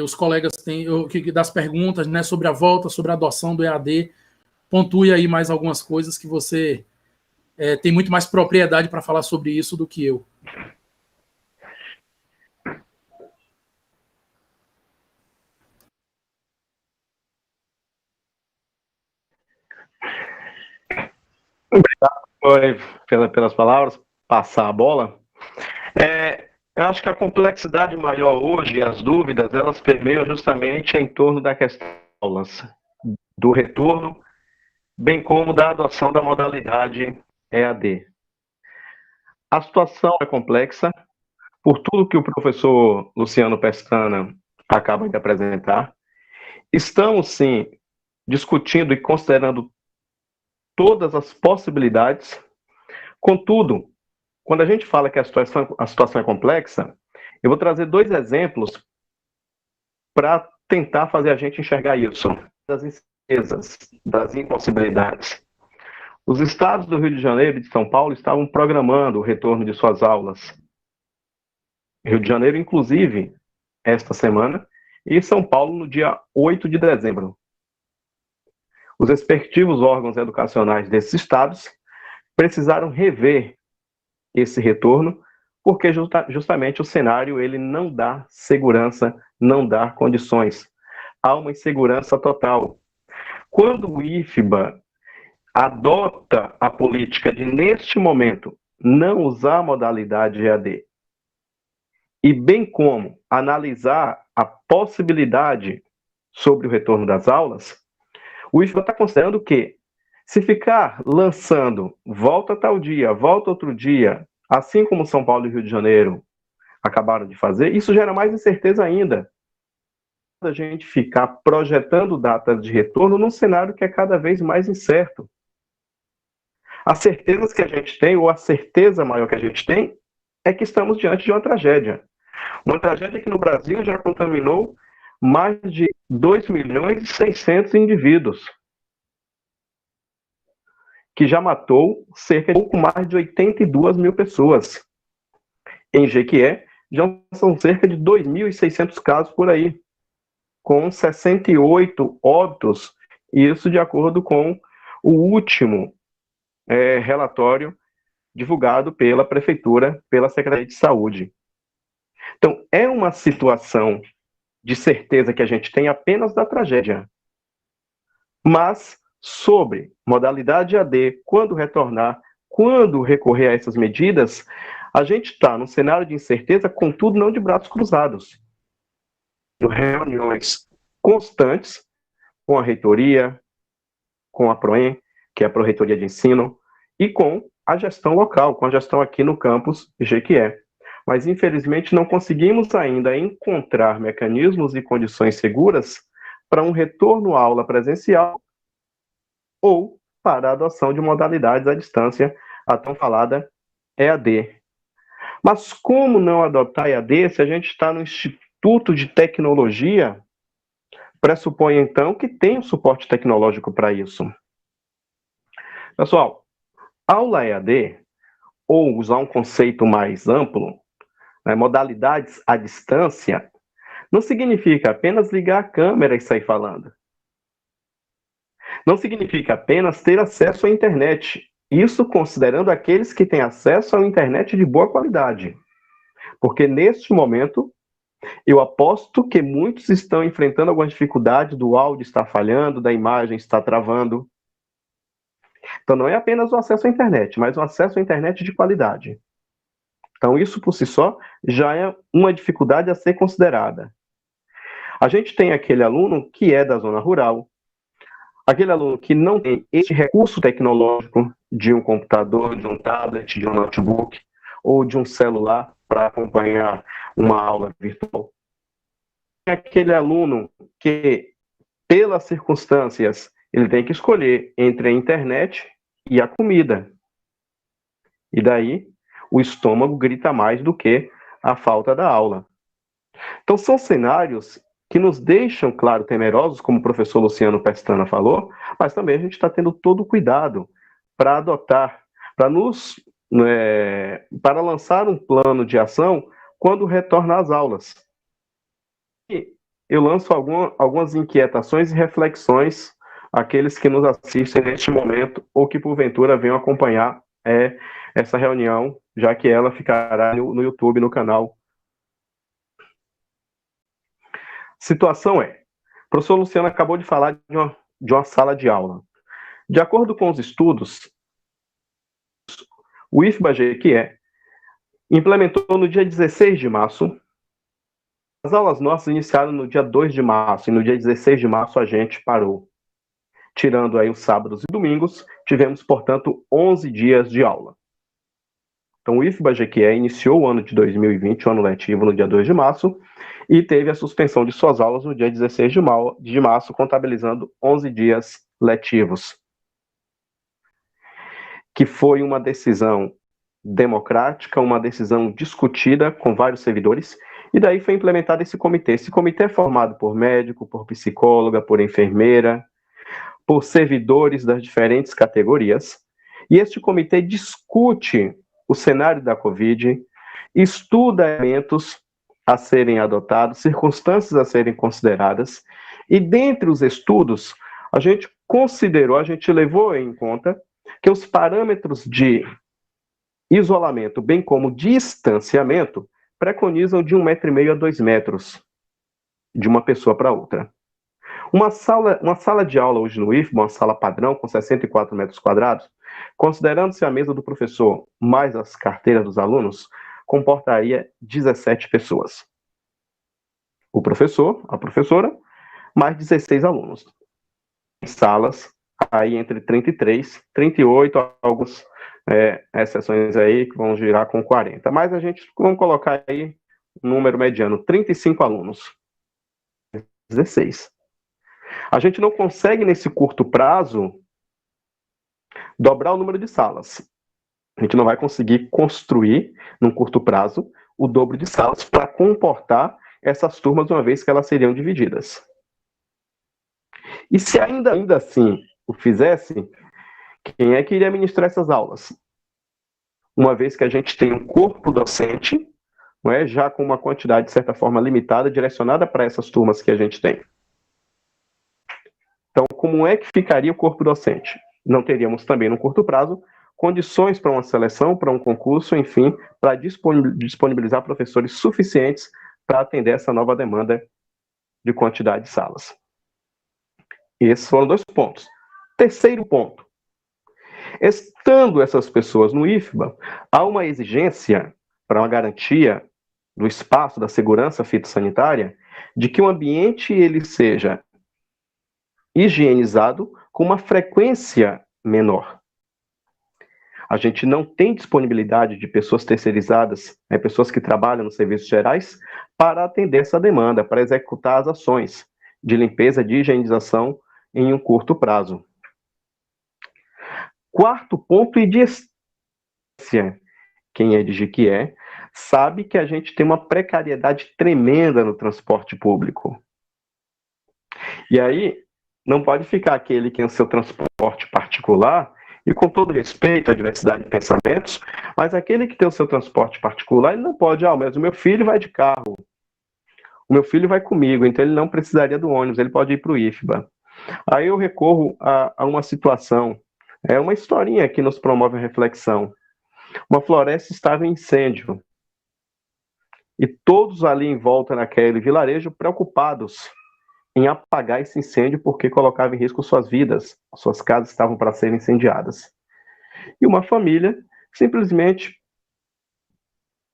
os colegas têm, das perguntas, né, sobre a volta, sobre a adoção do EAD. Pontue aí mais algumas coisas que você tem muito mais propriedade para falar sobre isso do que eu. Obrigado pelas palavras, passar a bola. Eu acho que a complexidade maior hoje, as dúvidas, elas permeiam justamente em torno da questão das aulas, do retorno, bem como da adoção da modalidade EAD. A situação é complexa, por tudo que o professor Luciano Pestana acaba de apresentar. Estamos, sim, discutindo e considerando todas as possibilidades. Contudo, quando a gente fala que a situação é complexa, eu vou trazer 2 exemplos para tentar fazer a gente enxergar isso, das incertezas, das impossibilidades. Os estados do Rio de Janeiro e de São Paulo estavam programando o retorno de suas aulas. Rio de Janeiro, inclusive, esta semana, e São Paulo no dia 8 de dezembro. Os respectivos órgãos educacionais desses estados precisaram rever esse retorno, porque justamente o cenário ele não dá segurança, não dá condições. Há uma insegurança total. Quando o IFBA adota a política de, neste momento, não usar a modalidade EAD, e bem como analisar a possibilidade sobre o retorno das aulas, o IFBA está considerando que, se ficar lançando volta tal dia, volta outro dia, assim como São Paulo e Rio de Janeiro acabaram de fazer, isso gera mais incerteza ainda. A gente ficar projetando datas de retorno num cenário que é cada vez mais incerto. As certezas que a gente tem, ou a certeza maior que a gente tem, é que estamos diante de uma tragédia. Uma tragédia que no Brasil já contaminou mais de 2.600.000 indivíduos, que já matou cerca de pouco mais de 82 mil pessoas. Em Jequié, já são cerca de 2.600 casos por aí, com 68 óbitos, isso de acordo com o último relatório divulgado pela Prefeitura, pela Secretaria de Saúde. Então, é uma situação de certeza que a gente tem apenas da tragédia. Mas, sobre modalidade AD, quando retornar, quando recorrer a essas medidas, a gente está num cenário de incerteza, contudo, não de braços cruzados. Reuniões constantes com a reitoria, com a PROEM, que é a Pró-Reitoria de Ensino, e com a gestão local, com a gestão aqui no campus Jequié. Mas, infelizmente, não conseguimos ainda encontrar mecanismos e condições seguras para um retorno à aula presencial ou para a adoção de modalidades à distância, a tão falada EAD. Mas como não adotar EAD se a gente está no Instituto de Tecnologia? Pressupõe, então, que tem um suporte tecnológico para isso. Pessoal, aula EAD, ou usar um conceito mais amplo, modalidades à distância, não significa apenas ligar a câmera e sair falando. Não significa apenas ter acesso à internet. Isso considerando aqueles que têm acesso à internet de boa qualidade. Porque neste momento, eu aposto que muitos estão enfrentando alguma dificuldade do áudio estar falhando, da imagem estar travando. Então, não é apenas o acesso à internet, mas o acesso à internet de qualidade. Então, isso por si só já é uma dificuldade a ser considerada. A gente tem aquele aluno que é da zona rural, aquele aluno que não tem esse recurso tecnológico de um computador, de um tablet, de um notebook ou de um celular para acompanhar uma aula virtual. Aquele aluno que, pelas circunstâncias, ele tem que escolher entre a internet e a comida. E daí, o estômago grita mais do que a falta da aula. Então, são cenários que nos deixam, claro, temerosos, como o professor Luciano Pestana falou, mas também a gente está tendo todo o cuidado para adotar, para lançar um plano de ação quando retornar às aulas. E eu lanço algumas inquietações e reflexões àqueles que nos assistem neste momento ou que porventura venham acompanhar essa reunião, já que ela ficará no YouTube, no canal. Situação o professor Luciano acabou de falar de uma sala de aula. De acordo com os estudos, o IFBA-Jequié implementou no dia 16 de março. As aulas nossas iniciaram no dia 2 de março, e no dia 16 de março a gente parou. Tirando aí os sábados e domingos, tivemos, portanto, 11 dias de aula. Então, o IFBA-Jequié iniciou o ano de 2020, o ano letivo, no dia 2 de março, e teve a suspensão de suas aulas no dia 16 de março, contabilizando 11 dias letivos. Que foi uma decisão democrática, uma decisão discutida com vários servidores, e daí foi implementado esse comitê. Esse comitê é formado por médico, por psicóloga, por enfermeira, por servidores das diferentes categorias, e este comitê discute o cenário da Covid, estuda elementos a serem adotados, circunstâncias a serem consideradas, e dentre os estudos, a gente levou em conta que os parâmetros de isolamento, bem como distanciamento, preconizam de 1,5 m a 2 metros de uma pessoa para outra. Uma sala de aula hoje no IFBA, uma sala padrão com 64 metros quadrados, considerando-se a mesa do professor mais as carteiras dos alunos, comportaria 17 pessoas. O professor, a professora, mais 16 alunos. Em salas, aí entre 33, 38, algumas exceções aí que vão girar com 40. Mas vamos colocar aí um número mediano, 35 alunos. 16. A gente não consegue, nesse curto prazo, dobrar o número de salas. A gente não vai conseguir construir, num curto prazo, o dobro de salas para comportar essas turmas, uma vez que elas seriam divididas. E se ainda assim o fizesse, quem é que iria ministrar essas aulas? Uma vez que a gente tem um corpo docente, não é, já com uma quantidade, de certa forma, limitada, direcionada para essas turmas que a gente tem. Então, como é que ficaria o corpo docente? Não teríamos também, no curto prazo, condições para uma seleção, para um concurso, enfim, para disponibilizar professores suficientes para atender essa nova demanda de quantidade de salas. Esses foram 2 pontos. Terceiro ponto. Estando essas pessoas no IFBA, há uma exigência para uma garantia do espaço, da segurança fitossanitária, de que o ambiente ele seja higienizado com uma frequência menor. A gente não tem disponibilidade de pessoas terceirizadas, pessoas que trabalham nos serviços gerais, para atender essa demanda, para executar as ações de limpeza, de higienização em um curto prazo. Quarto ponto, e de essência, quem é de Jequié sabe que a gente tem uma precariedade tremenda no transporte público. E aí, não pode ficar aquele que tem o seu transporte particular, e com todo respeito à diversidade de pensamentos, mas aquele que tem o seu transporte particular, ele não pode, mas o meu filho vai de carro, o meu filho vai comigo, então ele não precisaria do ônibus, ele pode ir para o IFBA. Aí eu recorro a uma situação, uma historinha que nos promove a reflexão. Uma floresta estava em incêndio. e todos ali em volta naquele vilarejo preocupados em apagar esse incêndio porque colocava em risco suas vidas, suas casas estavam para serem incendiadas. E uma família simplesmente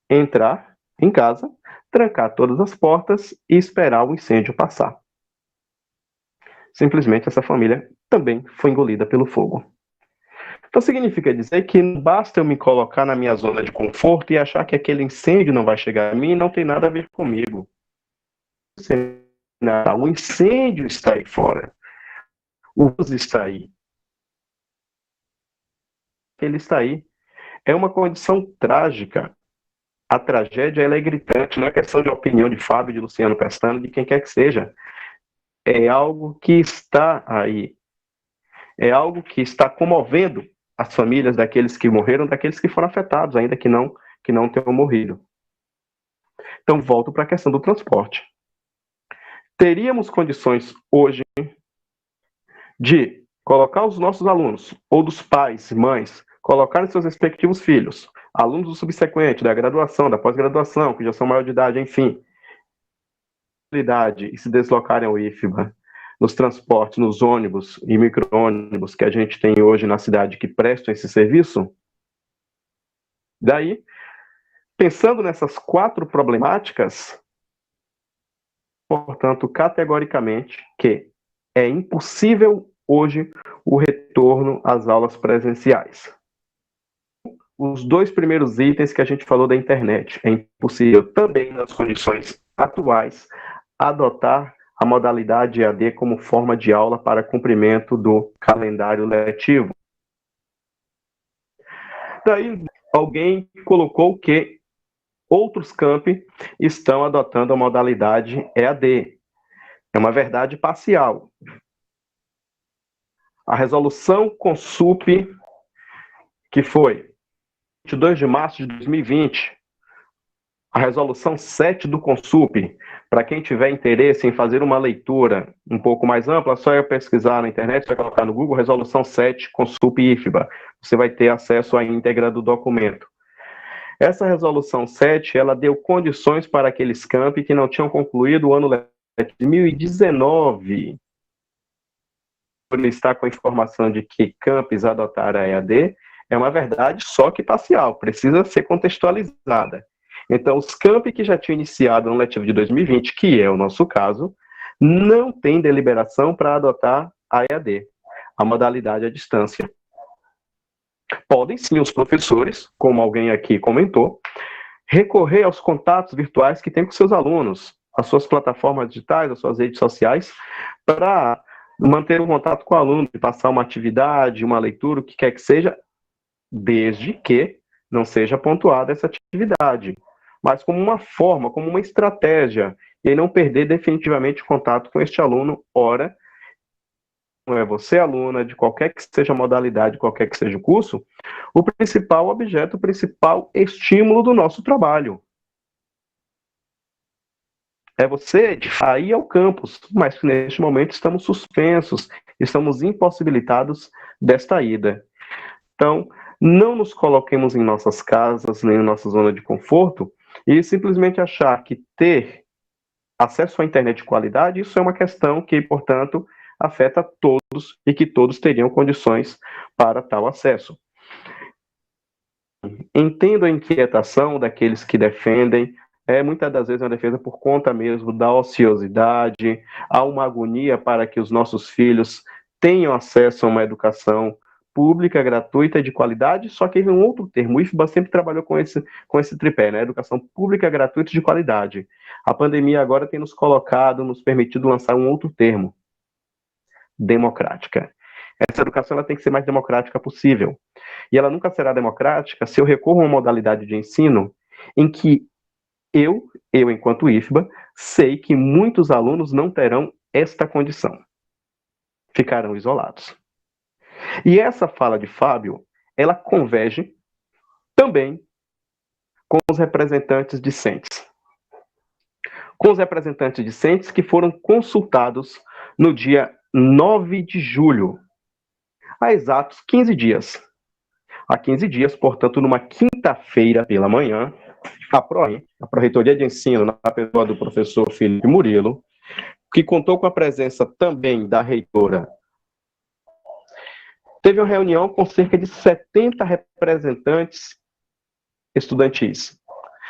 entrar em casa, trancar todas as portas e esperar o incêndio passar. Simplesmente essa família também foi engolida pelo fogo. Então significa dizer que não basta eu me colocar na minha zona de conforto e achar que aquele incêndio não vai chegar a mim e não tem nada a ver comigo. O incêndio está aí fora. O vírus está aí. Ele está aí. É uma condição trágica. A tragédia ela é gritante, não é questão de opinião de Fábio, de Luciano Pestana, de quem quer que seja. É algo que está aí. É algo que está comovendo as famílias daqueles que morreram, daqueles que foram afetados, ainda que não tenham morrido. Então, volto para a questão do transporte. Teríamos condições hoje de colocar os nossos alunos, ou dos pais, mães, colocarem seus respectivos filhos, alunos do subsequente, da graduação, da pós-graduação, que já são maior de idade, enfim, e se deslocarem ao IFBA, nos transportes, nos ônibus e micro-ônibus que a gente tem hoje na cidade que prestam esse serviço. Daí, pensando nessas 4 problemáticas, portanto, categoricamente, que é impossível hoje o retorno às aulas presenciais. Os 2 primeiros itens que a gente falou da internet. É impossível também, nas condições atuais, adotar a modalidade EAD como forma de aula para cumprimento do calendário letivo. Daí, alguém colocou que outros campi estão adotando a modalidade EAD. É uma verdade parcial. A resolução Consup, que foi 22 de março de 2020, a resolução 7 do Consup, para quem tiver interesse em fazer uma leitura um pouco mais ampla, é só eu pesquisar na internet, você vai colocar no Google, resolução 7 Consup IFBA. Você vai ter acesso à íntegra do documento. Essa resolução 7, ela deu condições para aqueles campi que não tinham concluído o ano letivo de 2019. Por estar com a informação de que campos adotaram a EAD, é uma verdade só que parcial, precisa ser contextualizada. Então, os campi que já tinham iniciado no letivo de 2020, que é o nosso caso, não tem deliberação para adotar a EAD, a modalidade à distância. Podem sim os professores, como alguém aqui comentou, recorrer aos contatos virtuais que tem com seus alunos, as suas plataformas digitais, as suas redes sociais, para manter um contato com o aluno, passar uma atividade, uma leitura, o que quer que seja, desde que não seja pontuada essa atividade, mas como uma forma, como uma estratégia, e não perder definitivamente o contato com este aluno, ora, não é você, aluna, de qualquer que seja a modalidade, qualquer que seja o curso, o principal objeto, o principal estímulo do nosso trabalho. É você de ir ao campus, mas que neste momento estamos suspensos, estamos impossibilitados desta ida. Então, não nos coloquemos em nossas casas, nem em nossa zona de conforto, e simplesmente achar que ter acesso à internet de qualidade, isso é uma questão que, portanto, afeta todos e que todos teriam condições para tal acesso. Entendo a inquietação daqueles que defendem, muitas das vezes é uma defesa por conta mesmo da ociosidade, há uma agonia para que os nossos filhos tenham acesso a uma educação pública, gratuita, de qualidade, só que teve um outro termo. O IFBA sempre trabalhou com esse tripé, né? Educação pública, gratuita e de qualidade. A pandemia agora tem nos colocado, nos permitido lançar um outro termo, democrática. Essa educação ela tem que ser mais democrática possível. E ela nunca será democrática se eu recorro a uma modalidade de ensino em que eu enquanto IFBA, sei que muitos alunos não terão esta condição. Ficarão isolados. E essa fala de Fábio, ela converge também com os representantes discentes. Com os representantes discentes que foram consultados no dia 9 de julho, há exatos 15 dias. Há 15 dias, portanto, numa quinta-feira pela manhã, a Pró-Reitoria de Ensino, na pessoa do professor Felipe Murilo, que contou com a presença também da reitora, teve uma reunião com cerca de 70 representantes estudantis,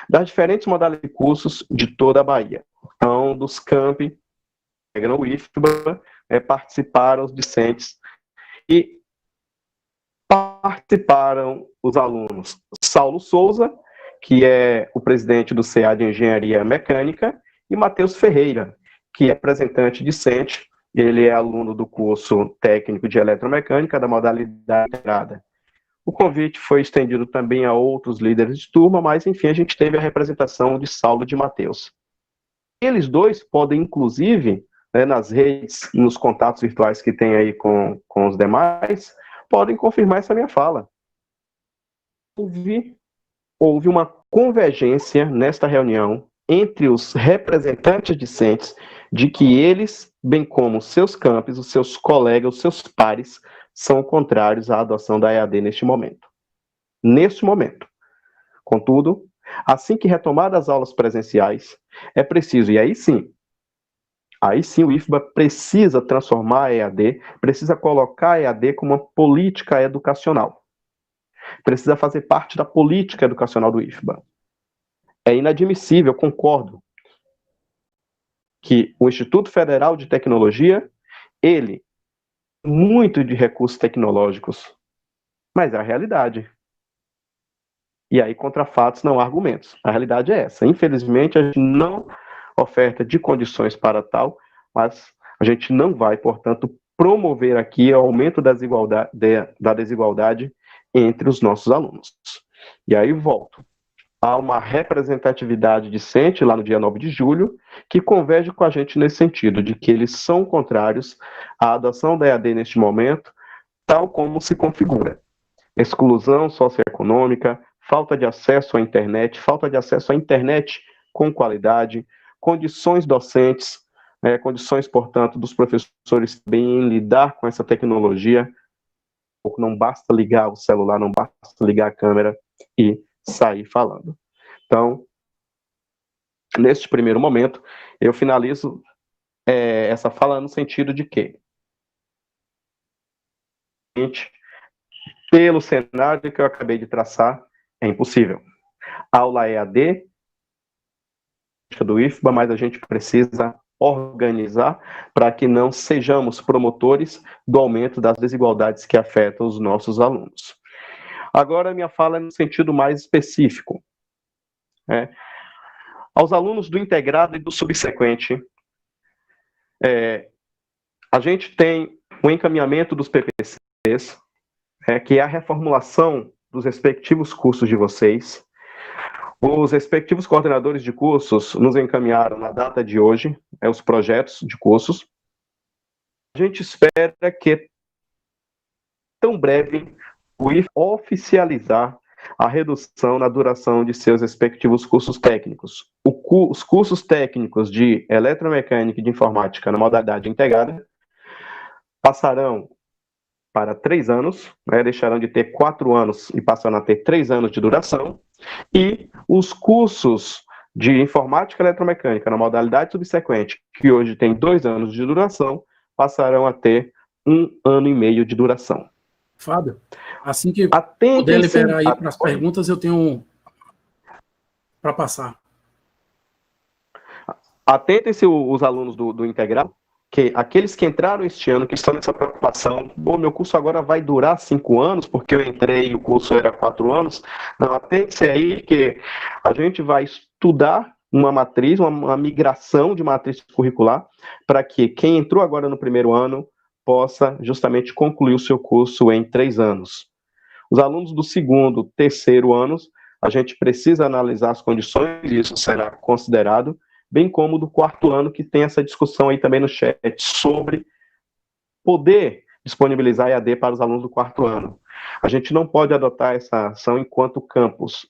das diferentes modalidades de cursos de toda a Bahia. Então, dos campi, o IFBA, participaram os discentes e participaram os alunos Saulo Souza, que é o presidente do CA de Engenharia Mecânica, e Matheus Ferreira, que é representante discente, ele é aluno do curso técnico de eletromecânica da modalidade integrada. O convite foi estendido também a outros líderes de turma, mas, enfim, a gente teve a representação de Saulo e de Matheus. Eles dois podem, inclusive, nas redes, nos contatos virtuais que tem aí com os demais, podem confirmar essa minha fala. Houve uma convergência nesta reunião entre os representantes discentes de que eles, bem como seus campos, os seus colegas, os seus pares, são contrários à adoção da EAD neste momento. Neste momento. Contudo, assim que retomadas as aulas presenciais, é preciso, e aí sim o IFBA precisa transformar a EAD, precisa colocar a EAD como uma política educacional. Precisa fazer parte da política educacional do IFBA. É inadmissível, concordo, que o Instituto Federal de Tecnologia, ele muito de recursos tecnológicos, mas é a realidade. E aí, contra fatos, não há argumentos. A realidade é essa. Infelizmente, a gente não oferta de condições para tal, mas a gente não vai, portanto, promover aqui o aumento da desigualdade entre os nossos alunos. E aí, volto. Há uma representatividade discente lá no dia 9 de julho, que converge com a gente nesse sentido, de que eles são contrários à adoção da EAD neste momento, tal como se configura. Exclusão socioeconômica, falta de acesso à internet com qualidade, condições docentes, condições, portanto, dos professores também em lidar com essa tecnologia. Não basta ligar o celular, não basta ligar a câmera e sair falando. Então, neste primeiro momento, eu finalizo essa fala no sentido de que, pelo cenário que eu acabei de traçar, é impossível. Aula EAD do IFBA, mas a gente precisa organizar para que não sejamos promotores do aumento das desigualdades que afetam os nossos alunos. Agora, minha fala é no sentido mais específico. Aos alunos do integrado e do subsequente, a gente tem o encaminhamento dos PPCs, que é a reformulação dos respectivos cursos de vocês. Os respectivos coordenadores de cursos nos encaminharam na data de hoje, os projetos de cursos. A gente espera que, tão breve, o IF oficializar a redução na duração de seus respectivos cursos técnicos. Os cursos técnicos de eletromecânica e de informática na modalidade integrada passarão para 3 anos, deixarão de ter 4 anos e passarão a ter 3 anos de duração, e os cursos de informática e eletromecânica na modalidade subsequente, que hoje tem 2 anos de duração, passarão a ter 1 ano e meio de duração. Fábio, assim que puder liberar aí para as perguntas, eu tenho para passar. Atentem-se os alunos do integral, que aqueles que entraram este ano, que estão nessa preocupação, meu curso agora vai durar 5 anos, porque eu entrei e o curso era 4 anos. Não, atente-se aí que a gente vai estudar uma matriz, uma migração de matriz curricular, para que quem entrou agora no primeiro ano possa justamente concluir o seu curso em 3 anos. Os alunos do segundo, terceiro anos, a gente precisa analisar as condições, e isso será considerado, bem como do quarto ano, que tem essa discussão aí também no chat, sobre poder disponibilizar EAD para os alunos do quarto ano. A gente não pode adotar essa ação enquanto campus.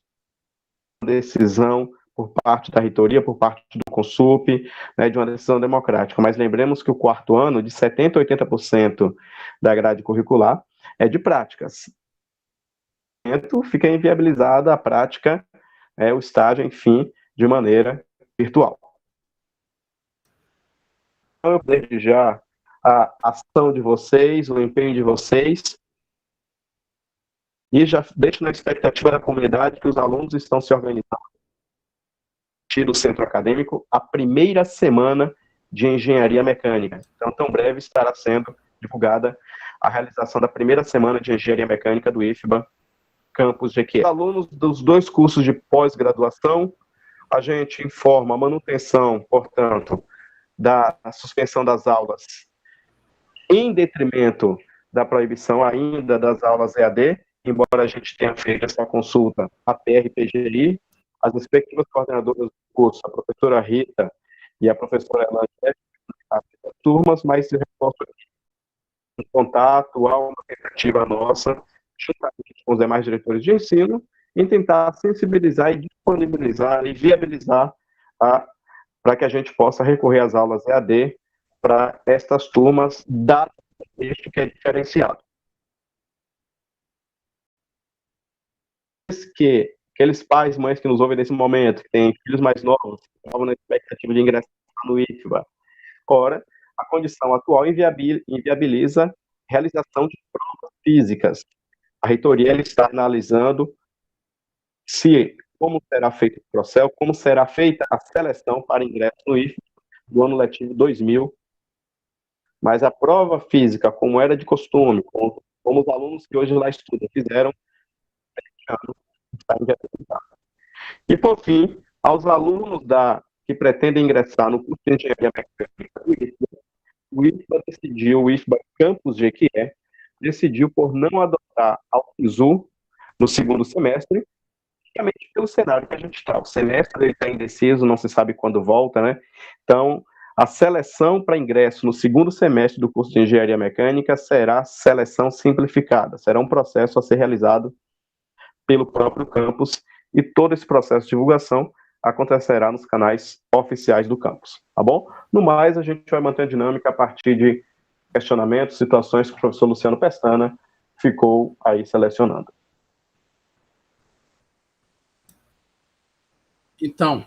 Decisão por parte da reitoria, por parte do Consup, de uma decisão democrática. Mas lembremos que o quarto ano, de 70% a 80% da grade curricular, é de práticas. Fica inviabilizada a prática o estágio, enfim, de maneira virtual. Então, desde já, a ação de vocês, o empenho de vocês, e já deixo na expectativa da comunidade que os alunos estão se organizando do centro acadêmico a primeira semana de engenharia mecânica. Então, tão breve estará sendo divulgada a realização da primeira semana de engenharia mecânica do IFBA Campus Jequié. Os alunos dos 2 cursos de pós-graduação, a gente informa a manutenção, portanto, da suspensão das aulas em detrimento da proibição ainda das aulas EAD, embora a gente tenha feito essa consulta à PRPGI, as respectivas coordenadoras do curso, a professora Rita e a professora Elane, as turmas, mas se reforço aqui em contato, há uma tentativa nossa, juntamente com os demais diretores de ensino, em tentar sensibilizar e disponibilizar e viabilizar para que a gente possa recorrer às aulas EAD para estas turmas, dado o contexto que é diferenciado. Que aqueles pais e mães que nos ouvem nesse momento, que têm filhos mais novos, que estavam na expectativa de ingressar no IFBA, ora, a condição atual inviabiliza a realização de provas físicas. A reitoria está analisando como será feito o processo, como será feita a seleção para ingresso no IFBA do ano letivo 2000, mas a prova física, como era de costume, como os alunos que hoje lá estudam fizeram, está inviabilizada. E, por fim, aos alunos que pretendem ingressar no curso de Engenharia Mecânica do IFBA, o IFBA Campus Jequié decidiu por não adotar a SISU no segundo semestre, justamente pelo cenário que a gente está. O semestre está indeciso, não se sabe quando volta, né? Então, a seleção para ingresso no segundo semestre do curso de Engenharia Mecânica será seleção simplificada, será um processo a ser realizado pelo próprio campus, e todo esse processo de divulgação acontecerá nos canais oficiais do campus, tá bom? No mais, a gente vai manter a dinâmica a partir de questionamentos, situações que o professor Luciano Pestana ficou aí selecionando. Então,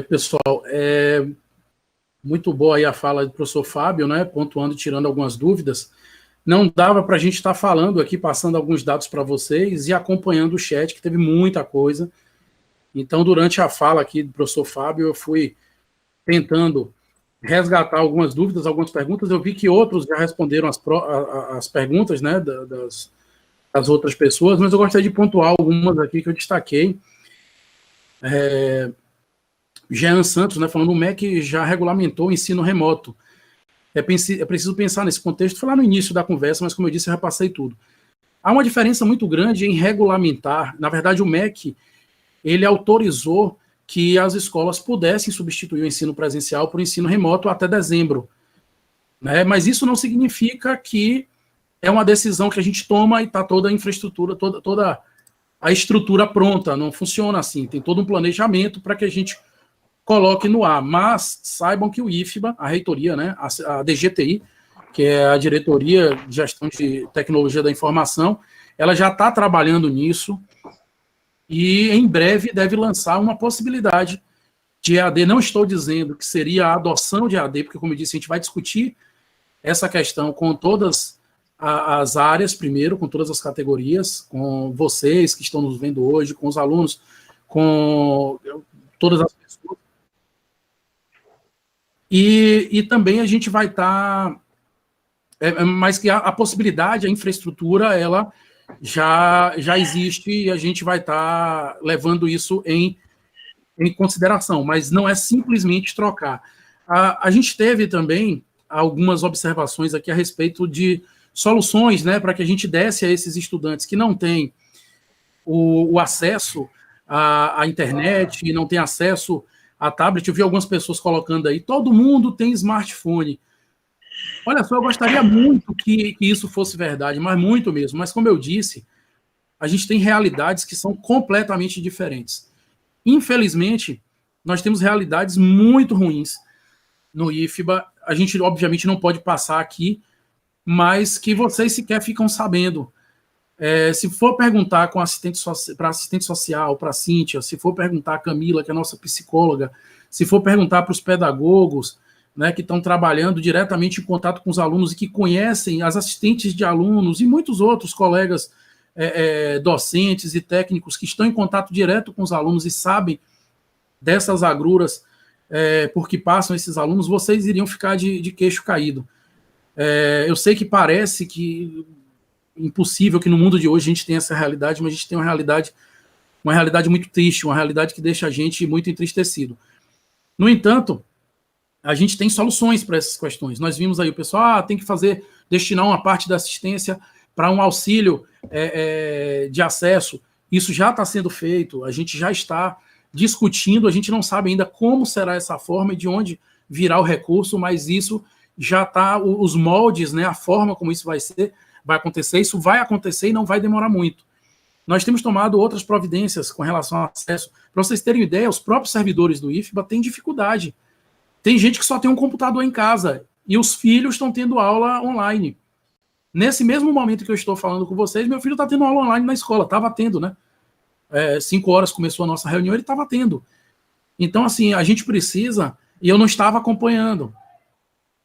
pessoal, muito boa aí a fala do professor Fábio, né, pontuando e tirando algumas dúvidas. Não dava para a gente estar falando aqui, passando alguns dados para vocês e acompanhando o chat, que teve muita coisa. Então, durante a fala aqui do professor Fábio, eu fui tentando resgatar algumas dúvidas, algumas perguntas. Eu vi que outros já responderam as perguntas, né, das outras pessoas, mas eu gostaria de pontuar algumas aqui que eu destaquei. Jean Santos, né, falando, o MEC já regulamentou o ensino remoto. É preciso pensar nesse contexto. Foi lá no início da conversa, mas como eu disse, eu repassei tudo. Há uma diferença muito grande em regulamentar. Na verdade, o MEC, ele autorizou que as escolas pudessem substituir o ensino presencial por ensino remoto até dezembro, né? Mas isso não significa que é uma decisão que a gente toma e está toda a infraestrutura, toda a estrutura pronta. Não funciona assim. Tem todo um planejamento para que a gente coloque no ar. Mas saibam que o IFBA, a reitoria, né, a DGTI, que é a Diretoria de Gestão de Tecnologia da Informação, ela já está trabalhando nisso e em breve deve lançar uma possibilidade de EAD. Não estou dizendo que seria a adoção de EAD, porque, como eu disse, a gente vai discutir essa questão com todas as áreas, primeiro, com todas as categorias, com vocês que estão nos vendo hoje, com os alunos, com todas as pessoas. E também a gente vai estar... mas que a possibilidade, a infraestrutura, ela já existe e a gente vai estar levando isso em consideração, mas não é simplesmente trocar. A gente teve também algumas observações aqui a respeito de soluções, né, para que a gente desse a esses estudantes que não têm o acesso à internet e não têm acesso à tablet. Eu vi algumas pessoas colocando aí, todo mundo tem smartphone. Olha só, eu gostaria muito que isso fosse verdade, mas muito mesmo. Mas, como eu disse, a gente tem realidades que são completamente diferentes. Infelizmente, nós temos realidades muito ruins no IFBA. A gente, obviamente, não pode passar aqui, mas que vocês sequer ficam sabendo. Se for perguntar para assistente social, para a Cíntia, se for perguntar a Camila, que é a nossa psicóloga, se for perguntar para os pedagogos, né, que estão trabalhando diretamente em contato com os alunos e que conhecem as assistentes de alunos e muitos outros colegas docentes e técnicos que estão em contato direto com os alunos e sabem dessas agruras por que passam esses alunos, vocês iriam ficar de queixo caído. Eu sei que parece que impossível que no mundo de hoje a gente tenha essa realidade, mas a gente tem uma realidade muito triste, uma realidade que deixa a gente muito entristecido. No entanto, a gente tem soluções para essas questões. Nós vimos aí o pessoal, tem que destinar uma parte da assistência para um auxílio de acesso. Isso já está sendo feito, a gente já está discutindo, a gente não sabe ainda como será essa forma e de onde virá o recurso, mas isso já está, os moldes, né, a forma como isso vai acontecer, isso vai acontecer e não vai demorar muito. Nós temos tomado outras providências com relação ao acesso. Para vocês terem ideia, os próprios servidores do IFBA têm dificuldade. Tem gente que só tem um computador em casa e os filhos estão tendo aula online. Nesse mesmo momento que eu estou falando com vocês, meu filho está tendo aula online na escola, estava tendo, né? 5 horas começou a nossa reunião, ele estava tendo. Então, assim, a gente precisa, e eu não estava acompanhando,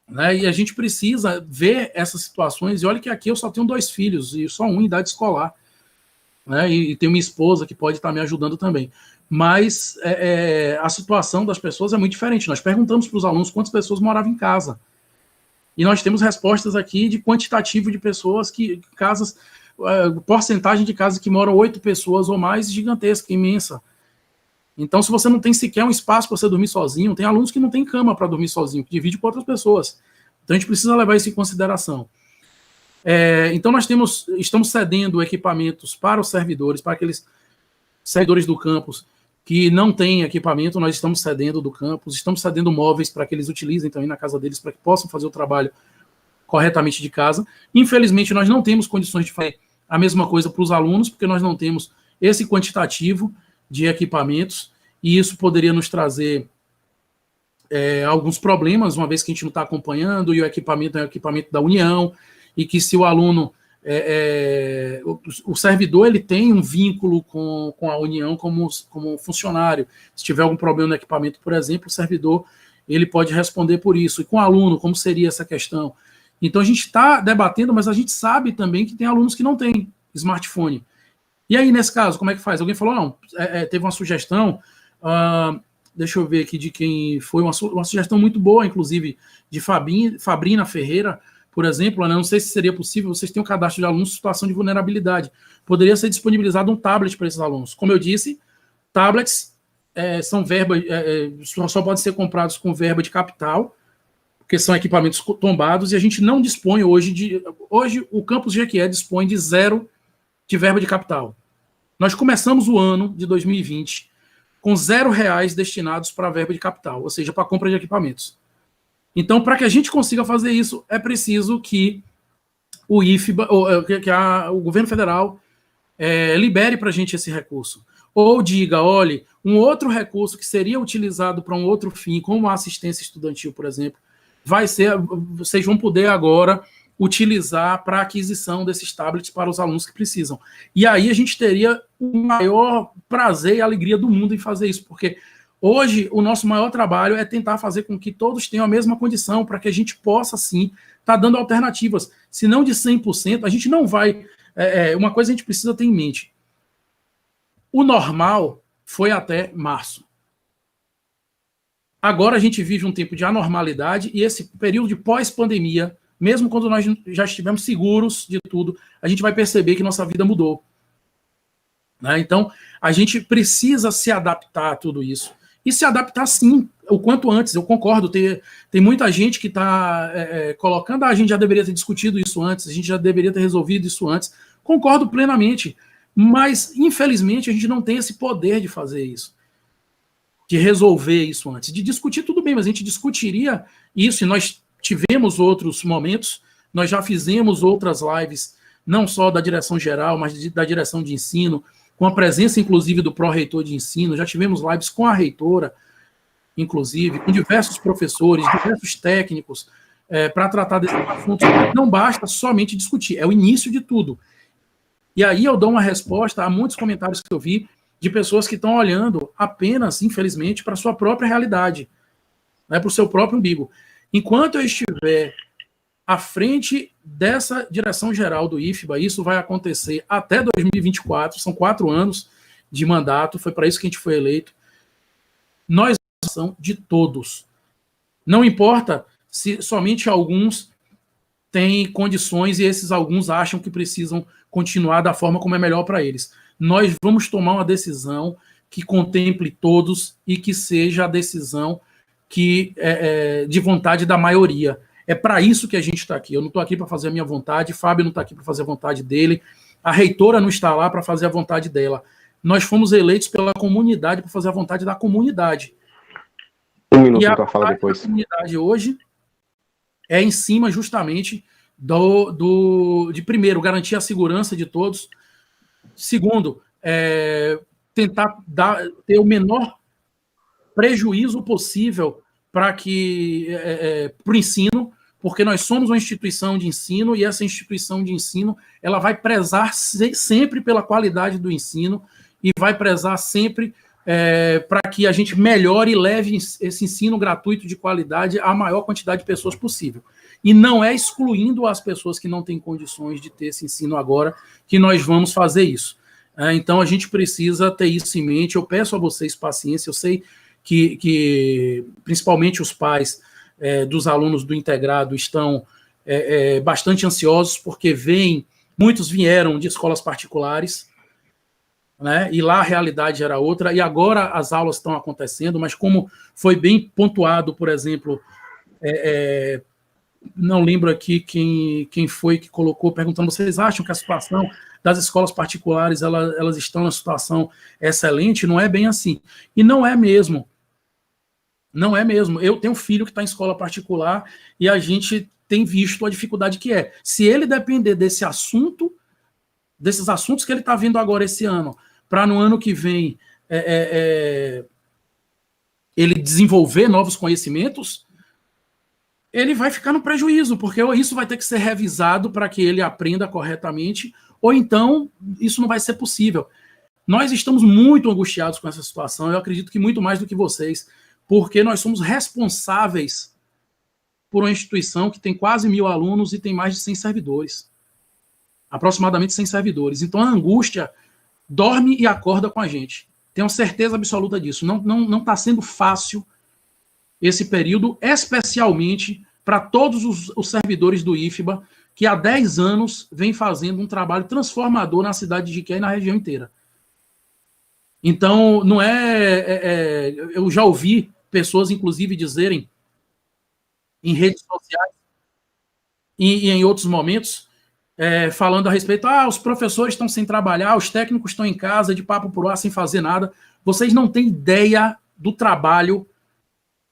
né? E a gente precisa ver essas situações, e olha que aqui eu só tenho 2 filhos, e só um em idade escolar, né? E tenho minha esposa que pode estar me ajudando também. Mas a situação das pessoas é muito diferente. Nós perguntamos para os alunos quantas pessoas moravam em casa. E nós temos respostas aqui de quantitativo de pessoas porcentagem de casas que moram 8 pessoas ou mais, gigantesca, imensa. Então, se você não tem sequer um espaço para você dormir sozinho, tem alunos que não têm cama para dormir sozinho, que divide com outras pessoas. Então, a gente precisa levar isso em consideração. Então, nós estamos cedendo equipamentos para os servidores, para aqueles servidores do campus que não têm equipamento, nós estamos cedendo do campus, estamos cedendo móveis para que eles utilizem também na casa deles, para que possam fazer o trabalho corretamente de casa. Infelizmente, nós não temos condições de fazer a mesma coisa para os alunos, porque nós não temos esse quantitativo de equipamentos, e isso poderia nos trazer alguns problemas, uma vez que a gente não está acompanhando, e o equipamento é o equipamento da União, e que se o aluno... o servidor ele tem um vínculo com a União como funcionário. Se tiver algum problema no equipamento, por exemplo, o servidor ele pode responder por isso. E com o aluno, como seria essa questão? Então, a gente está debatendo, mas a gente sabe também que tem alunos que não têm smartphone. E aí, nesse caso, como é que faz? Alguém falou, não, teve uma sugestão, deixa eu ver aqui de quem foi, uma sugestão muito boa, inclusive, de Fabrina Ferreira, por exemplo, não sei se seria possível, vocês têm um cadastro de alunos em situação de vulnerabilidade. Poderia ser disponibilizado um tablet para esses alunos. Como eu disse, tablets são verbas, só podem ser comprados com verba de capital, porque são equipamentos tombados, e a gente não dispõe hoje o campus Jequié dispõe de 0 de verba de capital. Nós começamos o ano de 2020 com R$0 destinados para a verba de capital, ou seja, para a compra de equipamentos. Então, para que a gente consiga fazer isso, é preciso que o IFBA, o governo federal libere para a gente esse recurso. Ou diga, olha, um outro recurso que seria utilizado para um outro fim, como a assistência estudantil, por exemplo, vocês vão poder agora utilizar para a aquisição desses tablets para os alunos que precisam. E aí a gente teria o maior prazer e alegria do mundo em fazer isso, porque hoje, o nosso maior trabalho é tentar fazer com que todos tenham a mesma condição para que a gente possa, sim, estar dando alternativas. Se não de 100%, a gente não vai... uma coisa a gente precisa ter em mente. O normal foi até março. Agora a gente vive um tempo de anormalidade e esse período de pós-pandemia, mesmo quando nós já estivemos seguros de tudo, a gente vai perceber que nossa vida mudou. Né? Então, a gente precisa se adaptar a tudo isso. E se adaptar, sim, o quanto antes. Eu concordo, tem muita gente que está colocando, a gente já deveria ter discutido isso antes, a gente já deveria ter resolvido isso antes. Concordo plenamente, mas, infelizmente, a gente não tem esse poder de fazer isso, de resolver isso antes. De discutir, tudo bem, mas a gente discutiria isso, e nós tivemos outros momentos, nós já fizemos outras lives, não só da direção geral, mas da direção de ensino, com a presença, inclusive, do pró-reitor de ensino, já tivemos lives com a reitora, inclusive, com diversos professores, diversos técnicos, para tratar desses assuntos. Não basta somente discutir, é o início de tudo. E aí eu dou uma resposta a muitos comentários que eu vi de pessoas que estão olhando apenas, infelizmente, para a sua própria realidade, né, para o seu próprio umbigo. Enquanto eu estiver à frente dessa direção geral do IFBA, isso vai acontecer até 2024, são 4 anos de mandato, foi para isso que a gente foi eleito. Nós somos de todos. Não importa se somente alguns têm condições e esses alguns acham que precisam continuar da forma como é melhor para eles. Nós vamos tomar uma decisão que contemple todos e que seja a decisão que de vontade da maioria. É para isso que a gente está aqui. Eu não estou aqui para fazer a minha vontade, Fábio não está aqui para fazer a vontade dele, a reitora não está lá para fazer a vontade dela. Nós fomos eleitos pela comunidade para fazer a vontade da comunidade. Um minuto para então, fala depois. A comunidade hoje é em cima justamente de primeiro, garantir a segurança de todos. Segundo, tentar ter o menor prejuízo possível para o ensino, porque nós somos uma instituição de ensino e essa instituição de ensino ela vai prezar sempre pela qualidade do ensino e vai prezar sempre para que a gente melhore e leve esse ensino gratuito de qualidade à maior quantidade de pessoas possível. E não é excluindo as pessoas que não têm condições de ter esse ensino agora que nós vamos fazer isso. Então, a gente precisa ter isso em mente. Eu peço a vocês paciência. Eu sei que principalmente os pais dos alunos do integrado estão bastante ansiosos, porque muitos vieram de escolas particulares, né, e lá a realidade era outra, e agora as aulas estão acontecendo, mas como foi bem pontuado, por exemplo, não lembro aqui quem foi que colocou, perguntando, vocês acham que a situação das escolas particulares, elas estão numa situação excelente? Não é bem assim. E não é mesmo. Não é mesmo. Eu tenho um filho que está em escola particular e a gente tem visto a dificuldade que é. Se ele depender desses assuntos que ele está vendo agora esse ano, para no ano que vem ele desenvolver novos conhecimentos, ele vai ficar no prejuízo, porque ou isso vai ter que ser revisado para que ele aprenda corretamente, ou então isso não vai ser possível. Nós estamos muito angustiados com essa situação, eu acredito que muito mais do que vocês, porque nós somos responsáveis por uma instituição que tem quase 1.000 alunos e tem mais de 100 servidores. Aproximadamente 100 servidores. Então a angústia dorme e acorda com a gente. Tenho certeza absoluta disso. Não está sendo fácil esse período, especialmente para todos os servidores do IFBA, que há 10 anos vem fazendo um trabalho transformador na cidade de Jiquié e na região inteira. Então, não eu já ouvi pessoas, inclusive, dizerem em redes sociais e em outros momentos, falando a respeito, os professores estão sem trabalhar, os técnicos estão em casa, de papo por ar, sem fazer nada. Vocês não têm ideia do trabalho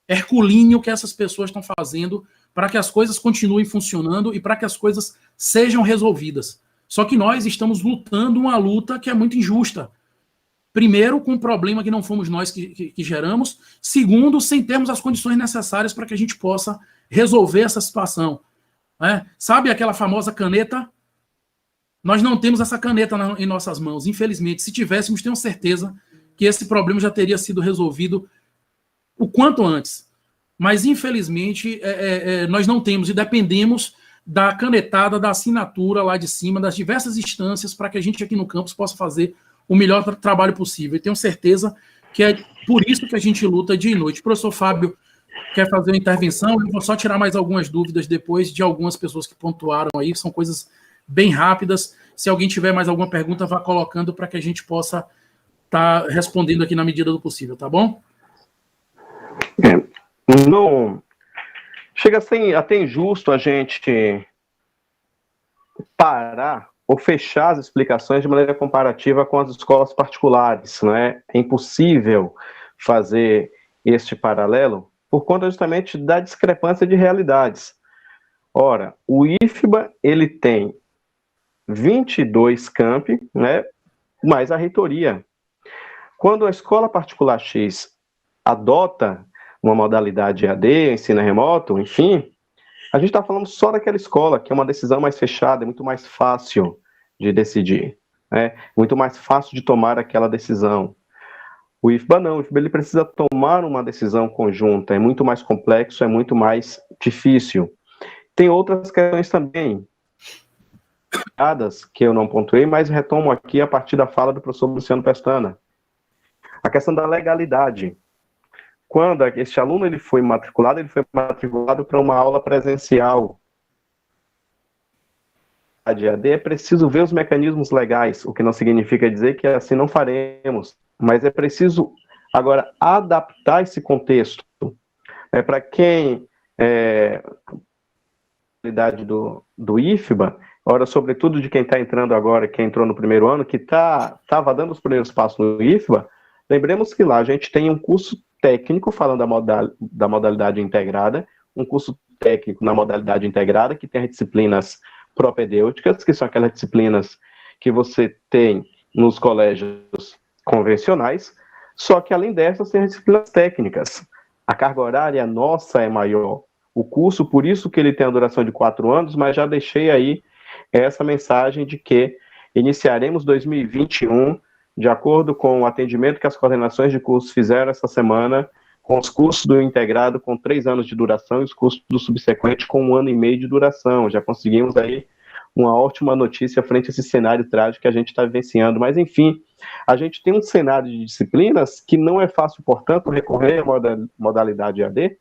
herculíneo que essas pessoas estão fazendo para que as coisas continuem funcionando e para que as coisas sejam resolvidas. Só que nós estamos lutando uma luta que é muito injusta. Primeiro, com um problema que não fomos nós que geramos. Segundo, sem termos as condições necessárias para que a gente possa resolver essa situação. Sabe aquela famosa caneta? Nós não temos essa caneta em nossas mãos, infelizmente. Se tivéssemos, tenho certeza que esse problema já teria sido resolvido o quanto antes. Mas, infelizmente, nós não temos e dependemos da canetada, da assinatura lá de cima, das diversas instâncias, para que a gente aqui no campus possa fazer o melhor trabalho possível. E tenho certeza que é por isso que a gente luta dia e noite. O professor Fábio quer fazer uma intervenção, eu vou só tirar mais algumas dúvidas depois de algumas pessoas que pontuaram aí, são coisas bem rápidas. Se alguém tiver mais alguma pergunta, vá colocando para que a gente possa estar respondendo aqui na medida do possível, tá bom? Não chega a ser até injusto a gente parar ou fechar as explicações de maneira comparativa com as escolas particulares, não é? É impossível fazer este paralelo por conta justamente da discrepância de realidades. Ora, o IFBA, ele tem 22 campi, né, mais a reitoria. Quando a escola particular X adota uma modalidade EAD, ensino remoto, enfim, a gente está falando só daquela escola, que é uma decisão mais fechada, é muito mais fácil de decidir. né? Muito mais fácil de tomar aquela decisão. O IFBA não, o IFBA ele precisa tomar uma decisão conjunta, é muito mais complexo, é muito mais difícil. Tem outras questões também, que eu não pontuei, mas retomo aqui a partir da fala do professor Luciano Pestana. A questão da legalidade. Quando esse aluno ele foi matriculado para uma aula presencial. A EAD é preciso ver os mecanismos legais, o que não significa dizer que assim não faremos, mas é preciso agora adaptar esse contexto. Para quem do IFBA, ora, sobretudo de quem está entrando agora, quem entrou no primeiro ano, que estava dando os primeiros passos no IFBA, lembremos que lá a gente tem um curso técnico, falando da modalidade integrada, um curso técnico na modalidade integrada, que tem as disciplinas propedêuticas, que são aquelas disciplinas que você tem nos colégios convencionais, só que além dessas tem as disciplinas técnicas. A carga horária nossa é maior. O curso, por isso que ele tem a duração de 4 anos, mas já deixei aí essa mensagem de que iniciaremos 2021, de acordo com o atendimento que as coordenações de cursos fizeram essa semana, com os cursos do integrado com 3 anos de duração e os cursos do subsequente com 1 ano e meio de duração. Já conseguimos aí uma ótima notícia frente a esse cenário trágico que a gente está vivenciando. Mas, enfim, a gente tem um cenário de disciplinas que não é fácil, portanto, recorrer à modalidade EAD,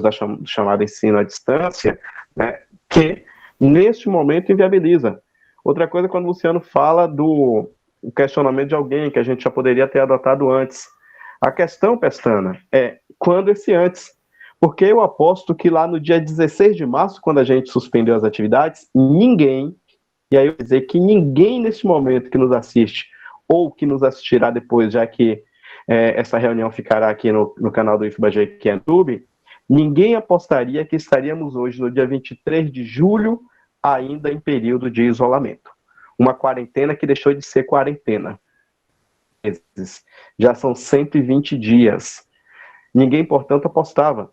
da chamada ensino à distância, né, que, neste momento, inviabiliza. Outra coisa, quando o Luciano fala do questionamento de alguém que a gente já poderia ter adotado antes. A questão, Pestana, é quando esse antes? Porque eu aposto que lá no dia 16 de março, quando a gente suspendeu as atividades, ninguém, e aí eu vou dizer que ninguém neste momento que nos assiste, ou que nos assistirá depois, já que essa reunião ficará aqui no canal do IFBA GQ YouTube, ninguém apostaria que estaríamos hoje, no dia 23 de julho, ainda em período de isolamento. Uma quarentena que deixou de ser quarentena. Já são 120 dias. Ninguém, portanto, apostava.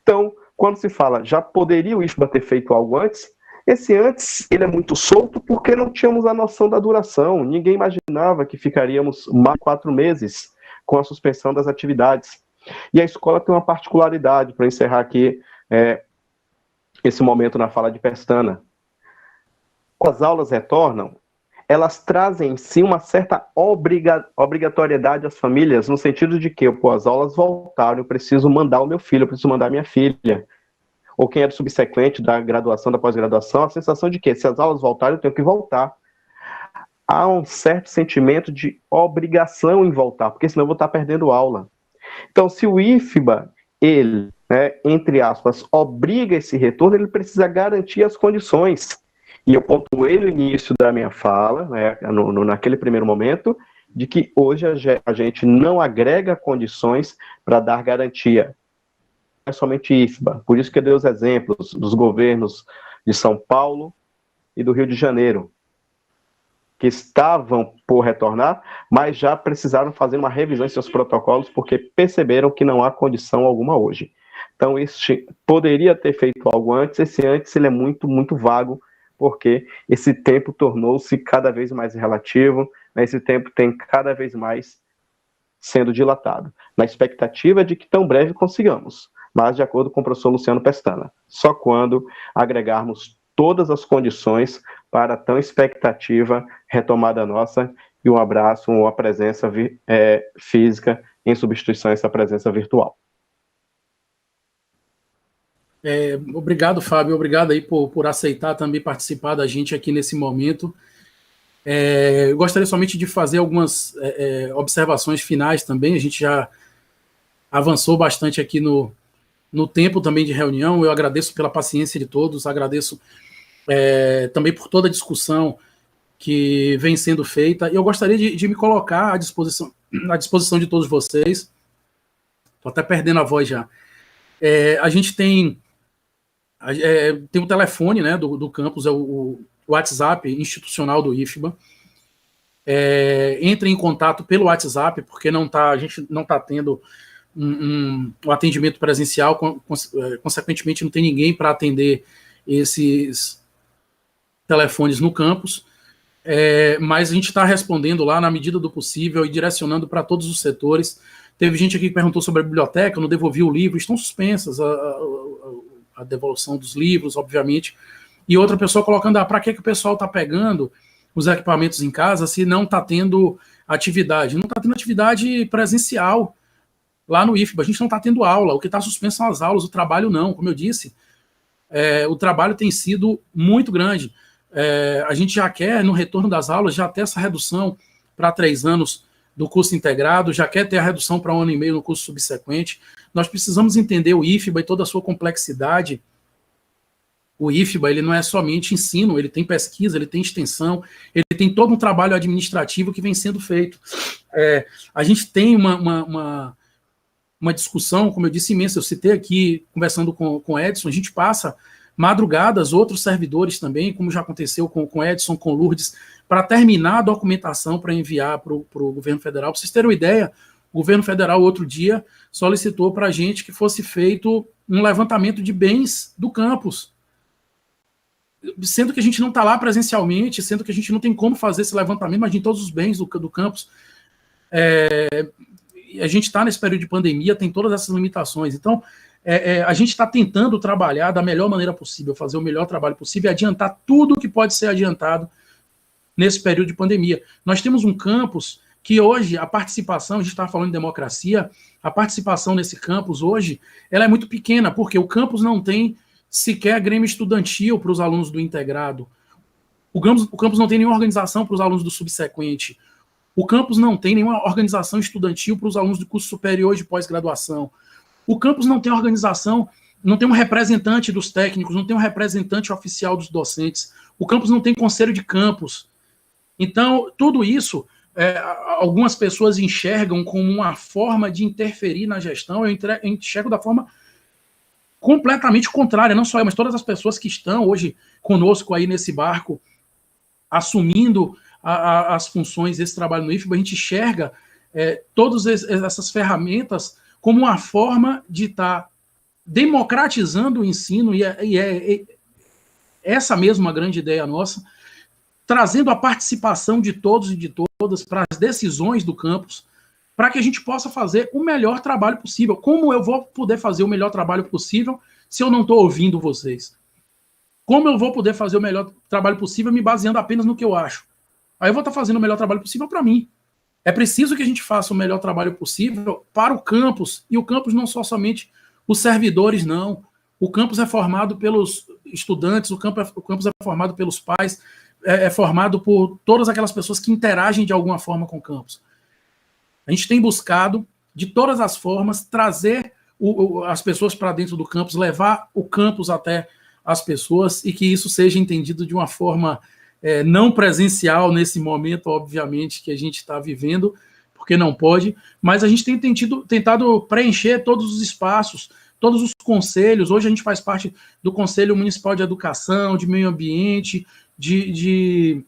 Então, quando se fala, já poderia o IFBA ter feito algo antes? Esse antes, ele é muito solto porque não tínhamos a noção da duração. Ninguém imaginava que ficaríamos mais de 4 meses com a suspensão das atividades. E a escola tem uma particularidade, para encerrar aqui esse momento na fala de Pestana. Quando as aulas retornam, elas trazem em si uma certa obrigatoriedade às famílias, no sentido de que, as aulas voltaram, eu preciso mandar o meu filho, eu preciso mandar a minha filha. Ou quem é do subsequente, da graduação, da pós-graduação, a sensação de que, se as aulas voltarem, eu tenho que voltar. Há um certo sentimento de obrigação em voltar, porque senão eu vou estar perdendo aula. Então, se o IFBA, ele, entre aspas, obriga esse retorno, ele precisa garantir as condições. E eu pontuei no início da minha fala, naquele primeiro momento, de que hoje a gente não agrega condições para dar garantia. Não é somente IFBA. Por isso que eu dei os exemplos dos governos de São Paulo e do Rio de Janeiro, que estavam por retornar, mas já precisaram fazer uma revisão em seus protocolos, porque perceberam que não há condição alguma hoje. Então, este poderia ter feito algo antes, esse antes ele é muito, muito vago, porque esse tempo tornou-se cada vez mais relativo, esse tempo tem cada vez mais sendo dilatado, na expectativa de que tão breve consigamos, mas de acordo com o professor Luciano Pestana, só quando agregarmos todas as condições para a tão expectativa retomada nossa, e um abraço, uma presença física em substituição a essa presença virtual. Obrigado, Fábio, obrigado aí por aceitar também participar da gente aqui nesse momento. Eu gostaria somente de fazer algumas observações finais também. A gente já avançou bastante aqui no tempo também de reunião. Eu agradeço pela paciência de todos, agradeço também por toda a discussão que vem sendo feita. E eu gostaria de me colocar à disposição de todos vocês. Estou até perdendo a voz já. A gente tem o telefone, né, do campus, é o WhatsApp institucional do IFBA. Entre em contato pelo WhatsApp, porque a gente não está tendo um atendimento presencial, consequentemente não tem ninguém para atender esses telefones no campus, mas a gente está respondendo lá na medida do possível e direcionando para todos os setores. Teve gente aqui que perguntou sobre a biblioteca, eu não devolvi o livro, estão suspensas a devolução dos livros, obviamente. E outra pessoa colocando, para que o pessoal está pegando os equipamentos em casa se não está tendo atividade? Não está tendo atividade presencial lá no IFBA, a gente não está tendo aula, o que está suspenso são as aulas, o trabalho não, como eu disse, o trabalho tem sido muito grande. A gente já quer, no retorno das aulas, já ter essa redução para 3 anos do curso integrado, já quer ter a redução para 1 ano e meio no curso subsequente. Nós precisamos entender o IFBA e toda a sua complexidade. O IFBA, ele não é somente ensino, ele tem pesquisa, ele tem extensão, ele tem todo um trabalho administrativo que vem sendo feito. A gente tem uma discussão, como eu disse, imensa. Eu citei aqui, conversando com o Edson, a gente passa madrugadas, outros servidores também, como já aconteceu com o Edson, com o Lourdes, para terminar a documentação para enviar para o governo federal. Para vocês terem uma ideia, o governo federal, outro dia, solicitou para a gente que fosse feito um levantamento de bens do campus, sendo que a gente não está lá presencialmente, sendo que a gente não tem como fazer esse levantamento, mas de todos os bens do campus. A gente está nesse período de pandemia, tem todas essas limitações. Então, a gente está tentando trabalhar da melhor maneira possível, fazer o melhor trabalho possível e adiantar tudo que pode ser adiantado nesse período de pandemia. Nós temos um campus que hoje, a participação, a gente está falando de democracia, a participação nesse campus hoje, ela é muito pequena, porque o campus não tem sequer grêmio estudantil para os alunos do integrado. O campus não tem nenhuma organização para os alunos do subsequente. O campus não tem nenhuma organização estudantil para os alunos do curso superior de pós-graduação. O campus não tem organização, não tem um representante dos técnicos, não tem um representante oficial dos docentes. O campus não tem conselho de campus. Então, tudo isso, algumas pessoas enxergam como uma forma de interferir na gestão. Eu enxergo da forma completamente contrária, não só eu, mas todas as pessoas que estão hoje conosco aí nesse barco, assumindo as funções desse trabalho no IFBA, a gente enxerga todas essas ferramentas como uma forma de estar democratizando o ensino, e é essa mesma grande ideia nossa, trazendo a participação de todos e de todas para as decisões do campus, para que a gente possa fazer o melhor trabalho possível. Como eu vou poder fazer o melhor trabalho possível se eu não estou ouvindo vocês? Como eu vou poder fazer o melhor trabalho possível me baseando apenas no que eu acho? Aí eu vou estar fazendo o melhor trabalho possível para mim. É preciso que a gente faça o melhor trabalho possível para o campus, e o campus não só somente os servidores, não. O campus é formado pelos estudantes, o campus é formado pelos pais, é formado por todas aquelas pessoas que interagem de alguma forma com o campus. A gente tem buscado, de todas as formas, trazer as pessoas para dentro do campus, levar o campus até as pessoas, e que isso seja entendido de uma forma não presencial nesse momento, obviamente, que a gente está vivendo, porque não pode, mas a gente tem tentado preencher todos os espaços, todos os conselhos. Hoje a gente faz parte do Conselho Municipal de Educação, de Meio Ambiente, de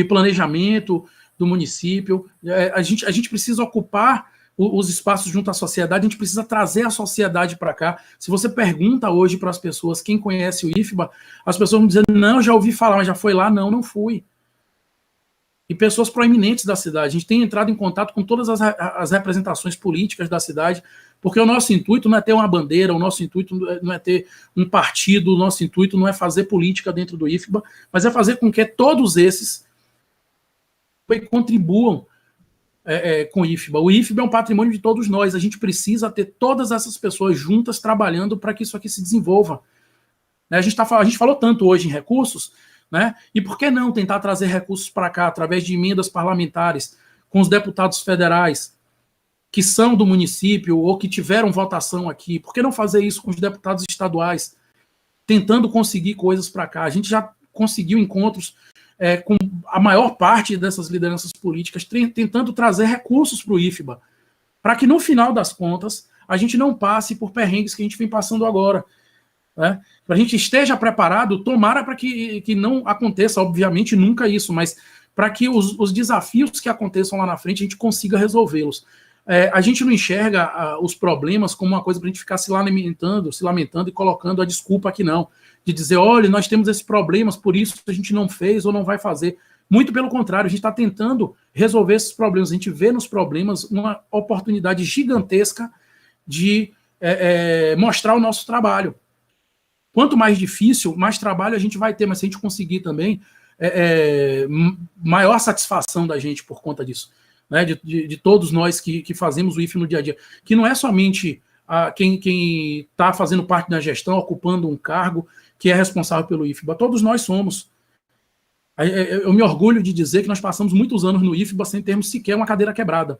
planejamento do município. A gente precisa ocupar os espaços junto à sociedade, a gente precisa trazer a sociedade para cá. Se você pergunta hoje para as pessoas quem conhece o IFBA, as pessoas vão dizer, não, já ouvi falar, mas já foi lá? Não fui. E pessoas proeminentes da cidade. A gente tem entrado em contato com todas as representações políticas da cidade, porque o nosso intuito não é ter uma bandeira, o nosso intuito não é ter um partido, o nosso intuito não é fazer política dentro do IFBA, mas é fazer com que todos esses contribuam com o IFBA. O IFBA é um patrimônio de todos nós. A gente precisa ter todas essas pessoas juntas trabalhando para que isso aqui se desenvolva. A gente falou tanto hoje em recursos, né? E por que não tentar trazer recursos para cá através de emendas parlamentares com os deputados federais que são do município ou que tiveram votação aqui? Por que não fazer isso com os deputados estaduais, tentando conseguir coisas para cá? A gente já conseguiu encontros com a maior parte dessas lideranças políticas, tentando trazer recursos para o IFBA, para que no final das contas a gente não passe por perrengues que a gente vem passando agora. Né? Para a gente esteja preparado, tomara para que não aconteça, obviamente, nunca isso, mas para que os desafios que aconteçam lá na frente a gente consiga resolvê-los. A gente não enxerga os problemas como uma coisa para a gente ficar se lamentando e colocando a desculpa aqui, não. de dizer, olha, nós temos esses problemas, por isso a gente não fez ou não vai fazer. Muito pelo contrário, a gente está tentando resolver esses problemas. A gente vê nos problemas uma oportunidade gigantesca de mostrar o nosso trabalho. Quanto mais difícil, mais trabalho a gente vai ter, mas se a gente conseguir também, maior satisfação da gente por conta disso, né? De todos nós que fazemos o IFE no dia a dia, que não é somente quem está fazendo parte da gestão, ocupando um cargo, que é responsável pelo IFBA. Todos nós somos. Eu me orgulho de dizer que nós passamos muitos anos no IFBA sem termos sequer uma cadeira quebrada.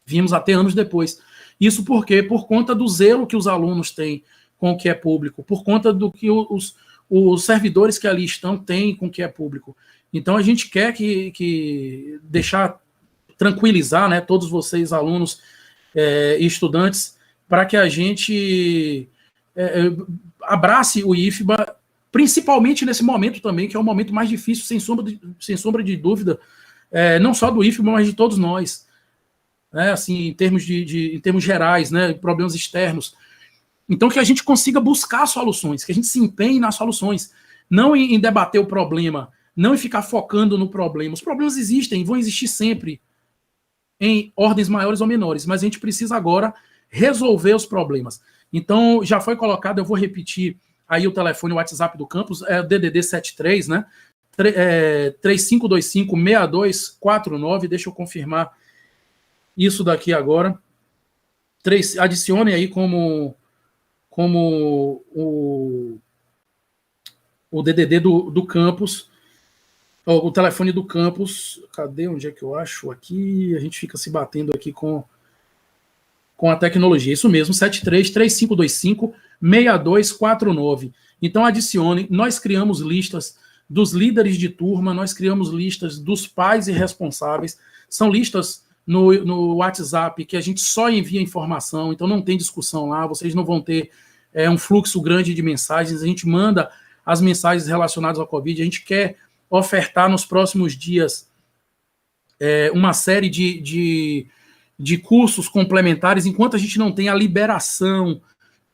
Vimos até anos depois. Isso por quê? Por conta do zelo que os alunos têm com o que é público, por conta do que os servidores que ali estão têm com o que é público. Então, a gente quer tranquilizar, né, todos vocês, alunos e estudantes, para que a gente abrace o IFBA, principalmente nesse momento também, que é o momento mais difícil, sem sombra de dúvida, não só do IFBA, mas de todos nós, né, assim, em termos gerais, né, problemas externos. Então, que a gente consiga buscar soluções, que a gente se empenhe nas soluções, não em debater o problema, não em ficar focando no problema. Os problemas existem, vão existir sempre, em ordens maiores ou menores, mas a gente precisa agora resolver os problemas. Então, já foi colocado, eu vou repetir aí o telefone, o WhatsApp do campus, é o DDD 73, né? 3525-6249, deixa eu confirmar isso daqui agora. Adicione aí como o DDD do campus, o telefone do campus. Cadê? Onde é que eu acho? Aqui, a gente fica se batendo aqui com a tecnologia. Isso mesmo, 73-3525-6249. Então, adicione. Nós criamos listas dos líderes de turma, nós criamos listas dos pais e responsáveis. São listas no WhatsApp que a gente só envia informação, então não tem discussão lá, vocês não vão ter um fluxo grande de mensagens, a gente manda as mensagens relacionadas ao Covid, a gente quer ofertar nos próximos dias uma série de cursos complementares, enquanto a gente não tem a liberação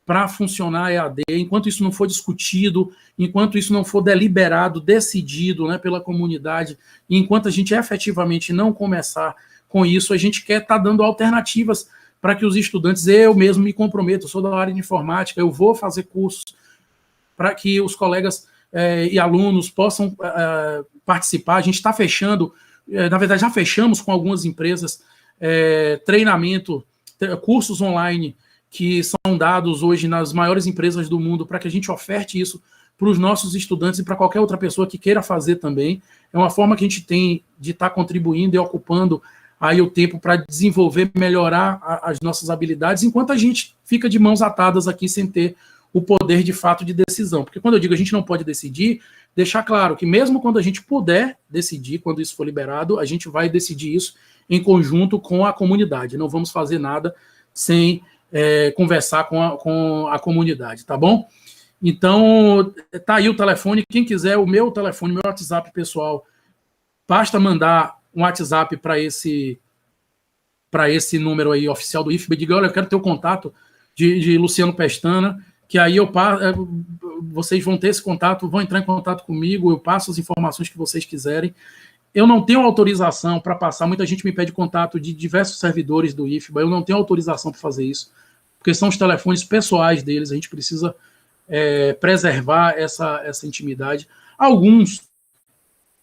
para funcionar a EAD, enquanto isso não for discutido, enquanto isso não for deliberado, decidido, né, pela comunidade, e enquanto a gente efetivamente não começar com isso, a gente quer estar dando alternativas para que os estudantes, eu mesmo me comprometo, eu sou da área de informática, eu vou fazer cursos para que os colegas e alunos possam participar. A gente está fechando, na verdade já fechamos com algumas empresas, treinamento, cursos online que são dados hoje nas maiores empresas do mundo para que a gente oferte isso para os nossos estudantes e para qualquer outra pessoa que queira fazer também. É uma forma que a gente tem de estar contribuindo e ocupando aí o tempo para desenvolver, melhorar as nossas habilidades, enquanto a gente fica de mãos atadas aqui sem ter o poder de fato de decisão. Porque quando eu digo a gente não pode decidir, deixar claro que mesmo quando a gente puder decidir, quando isso for liberado, a gente vai decidir isso em conjunto com a comunidade. Não vamos fazer nada sem conversar com a comunidade, tá bom? Então, tá aí o telefone. Quem quiser, o meu telefone, meu WhatsApp pessoal, basta mandar um WhatsApp para esse número aí oficial do IFBA, diga, olha, eu quero ter o contato de Luciano Pestana, que aí vocês vão ter esse contato, vão entrar em contato comigo, eu passo as informações que vocês quiserem. Eu não tenho autorização para passar, muita gente me pede contato de diversos servidores do IFBA, eu não tenho autorização para fazer isso, porque são os telefones pessoais deles, a gente precisa preservar essa intimidade. Alguns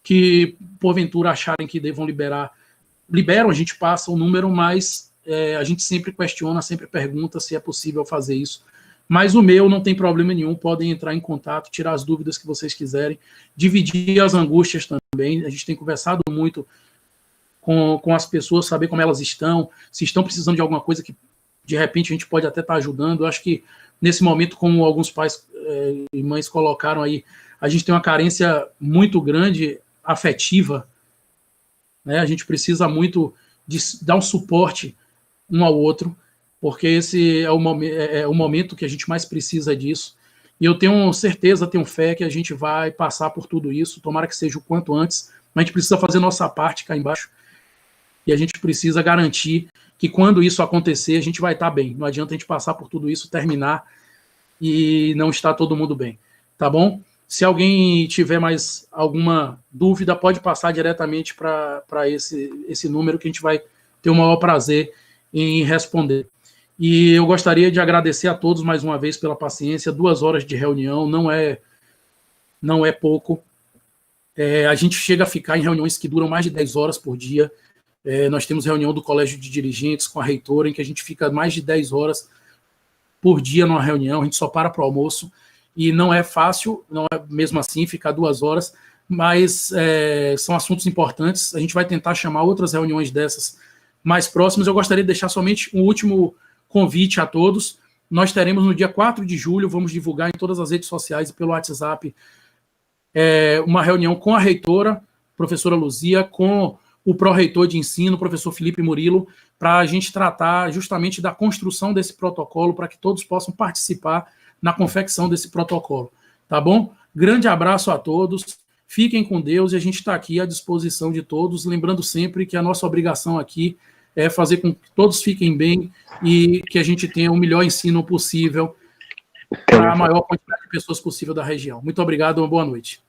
que, porventura, acharem que devam liberam, a gente passa o número, mas a gente sempre questiona, sempre pergunta se é possível fazer isso. Mas o meu não tem problema nenhum, podem entrar em contato, tirar as dúvidas que vocês quiserem, dividir as angústias também. A gente tem conversado muito com as pessoas, saber como elas estão, se estão precisando de alguma coisa que, de repente, a gente pode até estar ajudando. Eu acho que, nesse momento, como alguns pais e mães colocaram aí, a gente tem uma carência muito grande afetiva, né? A gente precisa muito de dar um suporte um ao outro, porque esse é o momento que a gente mais precisa disso. E eu tenho certeza, tenho fé que a gente vai passar por tudo isso, tomara que seja o quanto antes, mas a gente precisa fazer nossa parte cá embaixo, e a gente precisa garantir que quando isso acontecer, a gente vai estar bem. Não adianta a gente passar por tudo isso, terminar e não estar todo mundo bem. tá bom? Se alguém tiver mais alguma dúvida, pode passar diretamente para esse número que a gente vai ter o maior prazer em responder. E eu gostaria de agradecer a todos mais uma vez pela paciência. 2 horas de reunião não é pouco. A gente chega a ficar em reuniões que duram mais de 10 horas por dia. Nós temos reunião do Colégio de Dirigentes com a reitora, em que a gente fica mais de 10 horas por dia numa reunião, a gente só para o almoço, e não é fácil, não é mesmo assim ficar 2 horas, mas são assuntos importantes. A gente vai tentar chamar outras reuniões dessas mais próximas. Eu gostaria de deixar somente um último convite a todos. Nós teremos no dia 4 de julho, vamos divulgar em todas as redes sociais e pelo WhatsApp, uma reunião com a reitora, professora Luzia, com o pró-reitor de ensino, professor Felipe Murilo, para a gente tratar justamente da construção desse protocolo, para que todos possam participar na confecção desse protocolo. Tá bom? Grande abraço a todos, fiquem com Deus, e a gente está aqui à disposição de todos, lembrando sempre que a nossa obrigação aqui é fazer com que todos fiquem bem e que a gente tenha o melhor ensino possível para a maior quantidade de pessoas possível da região. Muito obrigado, uma boa noite.